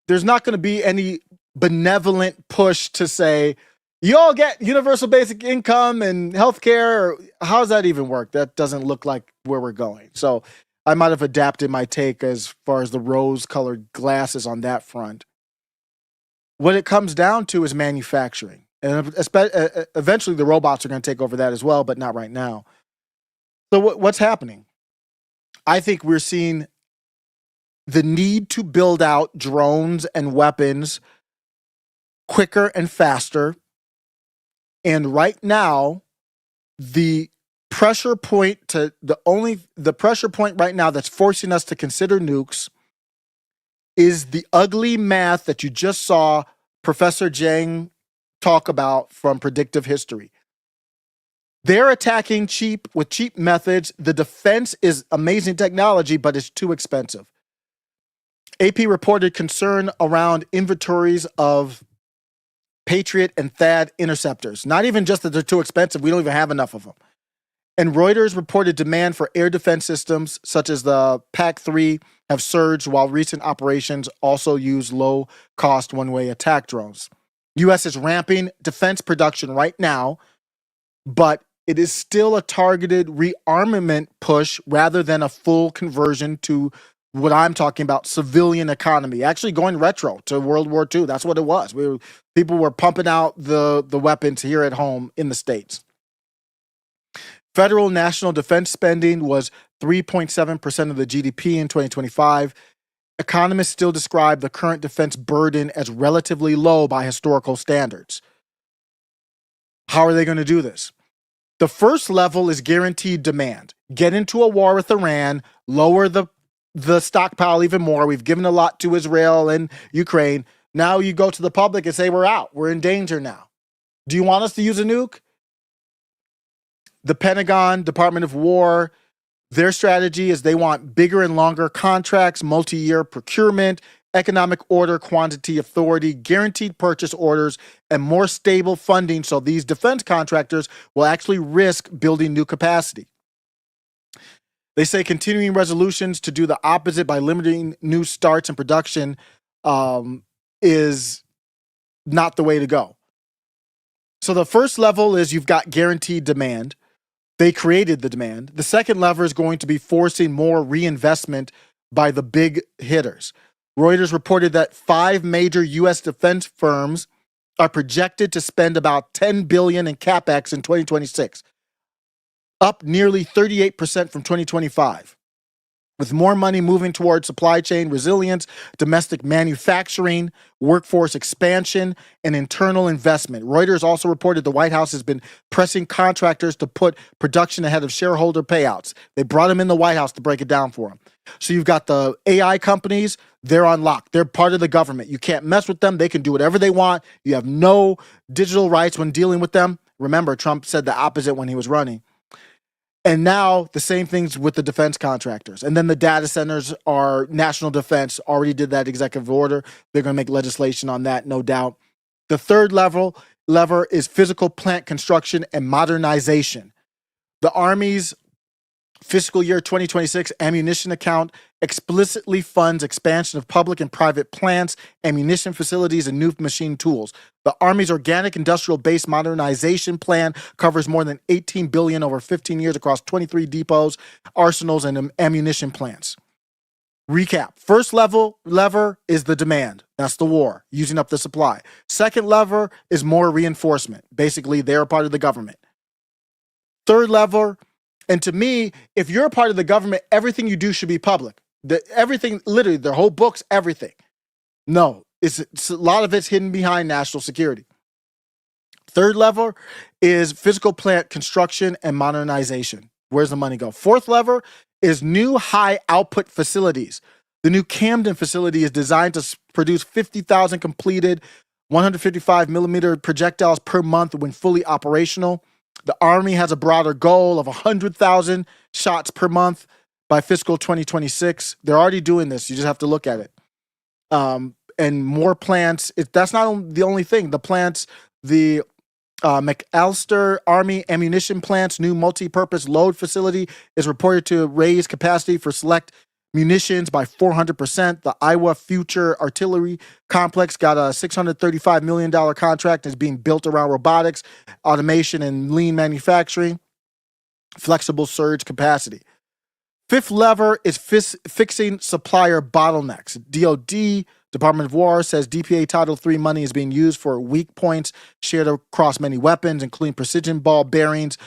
going to be any benevolent push to say, you all get universal basic income and healthcare. How does that even work? That doesn't look like where we're going. So I might have adapted my take as far as the rose-colored glasses on that front. What it comes down to is manufacturing. And eventually the robots are going to take over that as well, but not right now. So what's happening? I think we're seeing the need to build out drones and weapons quicker and faster. And right now, the pressure point right now that's forcing us to consider nukes is the ugly math that you just saw Professor Zhang talk about from Predictive History. They're attacking with cheap methods. The defense is amazing technology, but it's too expensive. AP reported concern around inventories of Patriot and THAAD interceptors. Not even just that they're too expensive, we don't even have enough of them. And Reuters reported demand for air defense systems such as the PAC-3 have surged, while recent operations also use low-cost one-way attack drones. U.S. is ramping defense production right now, but it is still a targeted rearmament push rather than a full conversion to what I'm talking about, civilian economy, actually going retro to World War II. That's what it was. People were pumping out the weapons here at home in the States. Federal national defense spending was 3.7% of the GDP in 2025. Economists still describe the current defense burden as relatively low by historical standards. How are they going to do this? The first level is guaranteed demand. Get into a war with Iran, lower the stockpile even more. We've given a lot to Israel and Ukraine. Now you go to the public and say, we're out. We're in danger now. Do you want us to use a nuke? The Pentagon, Department of War, their strategy is they want bigger and longer contracts, multi-year procurement, economic order, quantity authority, guaranteed purchase orders, and more stable funding so these defense contractors will actually risk building new capacity. They say continuing resolutions to do the opposite by limiting new starts and production is not the way to go. So the first level is you've got guaranteed demand. They created the demand. The second lever is going to be forcing more reinvestment by the big hitters. Reuters reported that 5 major U.S. defense firms are projected to spend about $10 billion in CapEx in 2026, up nearly 38% from 2025. With more money moving towards supply chain resilience, domestic manufacturing, workforce expansion, and internal investment. Reuters also reported the White House has been pressing contractors to put production ahead of shareholder payouts. They brought them in the White House to break it down for them. So you've got the AI companies, they're on lock. They're part of the government. You can't mess with them. They can do whatever they want. You have no digital rights when dealing with them. Remember, Trump said the opposite when he was running. And now the same things with the defense contractors. And then the data centers are national defense, already did that executive order. They're going to make legislation on that, no doubt. The third lever is physical plant construction and modernization. The Army's fiscal year 2026 ammunition account explicitly funds expansion of public and private plants, ammunition facilities, and new machine tools. The Army's organic industrial base modernization plan covers more than $18 billion over 15 years across 23 depots, arsenals, and ammunition plants. Recap. First lever is the demand. That's the war, using up the supply. Second lever is more reinforcement. Basically, they're a part of the government. Third lever, and to me, if you're a part of the government, everything you do should be public. Everything, literally, their whole books, everything. No, it's a lot of it's hidden behind national security. Third lever is physical plant construction and modernization. Where's the money go? Fourth lever is new high output facilities. The new Camden facility is designed to produce 50,000 completed 155 millimeter projectiles per month when fully operational. The Army has a broader goal of 100,000 shots per month by fiscal 2026. They're already doing this. You just have to look at it. And more plants. That's not the only thing. The plants, the McAllister Army ammunition plant's new multi-purpose load facility is reported to raise capacity for select munitions by 400%. The Iowa Future Artillery Complex got a $635 million contract and is being built around robotics, automation, and lean manufacturing, flexible surge capacity. Fifth lever is fixing supplier bottlenecks. DoD, Department of War, says DPA Title III money is being used for weak points shared across many weapons, including precision ball bearings,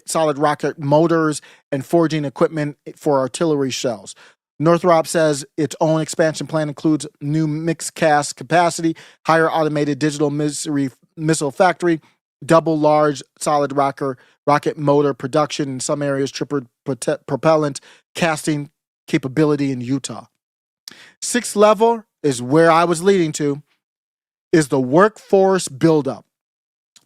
solid rocket motors, and forging equipment for artillery shells. Northrop says its own expansion plan includes new mixed cast capacity, higher automated digital missile factory, double large solid rocket motor production in some areas, triple propellant casting capability in Utah. Sixth level is where I was leading to, is the workforce buildup.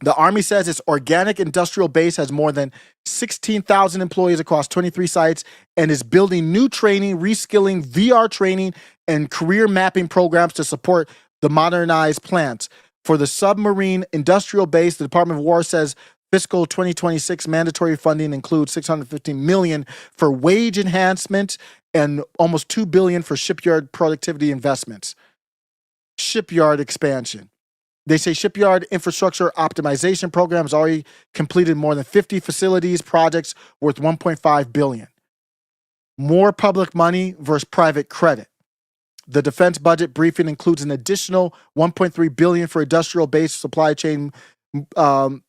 The Army says its organic industrial base has more than 16,000 employees across 23 sites and is building new training, reskilling, VR training, and career mapping programs to support the modernized plants. For the submarine industrial base, the Department of War says fiscal 2026 mandatory funding includes $650 million for wage enhancement and almost $2 billion for shipyard productivity investments. Shipyard expansion. They say shipyard infrastructure optimization programs already completed more than 50 facilities projects worth $1.5 billion. More public money versus private credit. The defense budget briefing includes an additional $1.3 billion for industrial base supply chain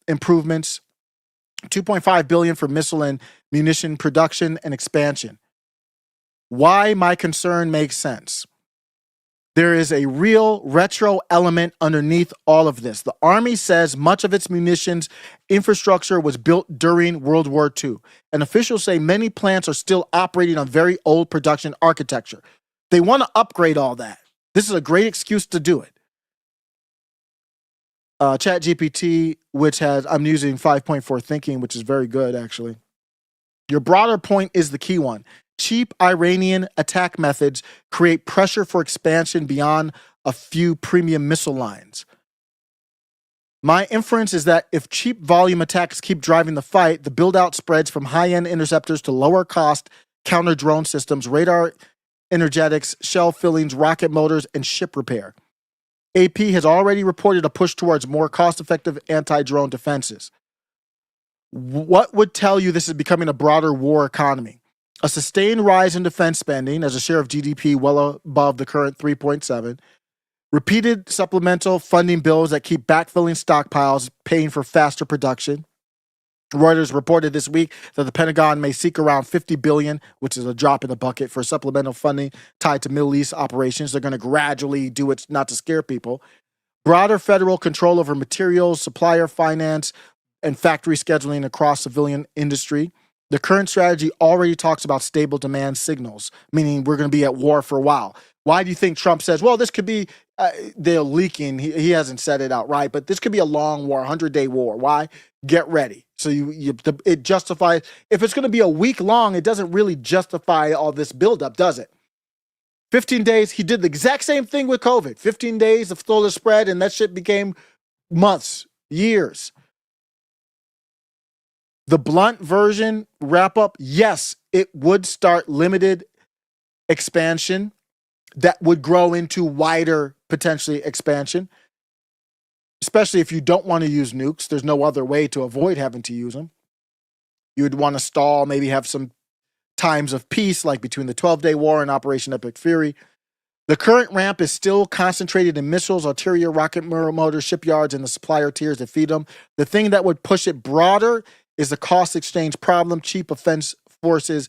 improvements, $2.5 billion for missile and munition production and expansion. Why my concern makes sense. There is a real retro element underneath all of this. The Army says much of its munitions infrastructure was built during World War II, and officials say many plants are still operating on very old production architecture. They want to upgrade all that. This is a great excuse to do it. ChatGPT, which has, I'm using 5.4 thinking, which is very good, actually. Your broader point is the key one. Cheap Iranian attack methods create pressure for expansion beyond a few premium missile lines. My inference is that if cheap volume attacks keep driving the fight, the build-out spreads from high-end interceptors to lower-cost counter-drone systems, radar energetics, shell fillings, rocket motors, and ship repair. AP has already reported a push towards more cost-effective anti-drone defenses. What would tell you this is becoming a broader war economy? A sustained rise in defense spending as a share of GDP well above the current 3.7, repeated supplemental funding bills that keep backfilling stockpiles, paying for faster production. Reuters reported this week that the Pentagon may seek around $50 billion, which is a drop in the bucket, for supplemental funding tied to Middle East operations. They're going to gradually do it not to scare people. Broader federal control over materials, supplier finance, and factory scheduling across civilian industry. The current strategy already talks about stable demand signals, meaning we're going to be at war for a while. Why do you think Trump says, well, this could be, they're leaking, he hasn't said it outright, but this could be a long war, 100-day war. Why? Get ready. So it justifies, if it's going to be a week long, it doesn't really justify all this buildup, does it? 15 days, he did the exact same thing with COVID. 15 days of slow spread, and that shit became months, years. The blunt version wrap up, yes, it would start limited expansion that would grow into wider, potentially, expansion, especially if you don't want to use nukes. There's no other way to avoid having to use them. You would want to stall, maybe have some times of peace, like between the 12-day war and Operation Epic Fury. The current ramp is still concentrated in missiles, artillery, rocket motors, shipyards, and the supplier tiers that feed them. The thing that would push it broader is the cost exchange problem. Cheap offense forces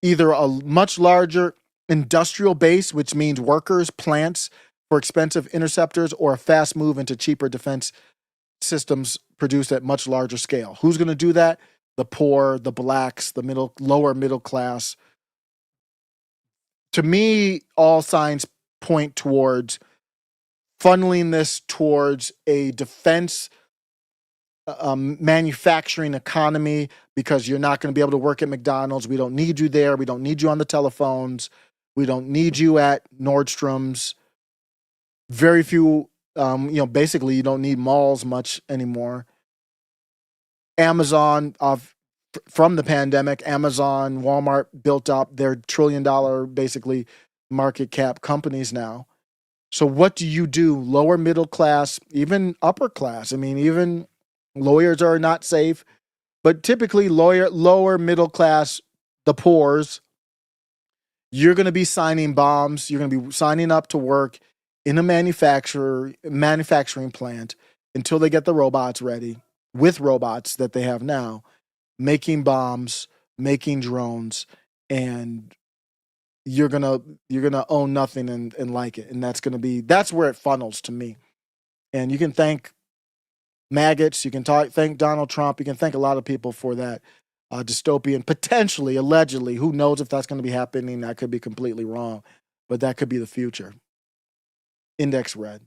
either a much larger industrial base, which means workers, plants for expensive interceptors, or a fast move into cheaper defense systems produced at much larger scale. Who's going to do that? The poor, the blacks, the lower middle class. To me, all signs point towards funneling this towards a defense manufacturing economy, because you're not going to be able to work at McDonald's. We don't need you there. We don't need you on the telephones. We don't need you at Nordstrom's. Very few, basically you don't need malls much anymore. Amazon, from the pandemic. Amazon, Walmart built up their $1 trillion basically market cap companies now. So what do you do? Lower middle class, even upper class. I mean, even lawyers are not safe, but typically lower middle class, the poors, you're going to be signing bombs. You're going to be signing up to work in a manufacturing plant until they get the robots ready with robots that they have now, making bombs, making drones, and you're gonna own nothing and like it. And that's where it funnels to me. And you can thank maggots, you can thank Donald Trump, you can thank a lot of people for that dystopian, potentially, allegedly, who knows if that's going to be happening. That could be completely wrong, but that could be the future. Index red.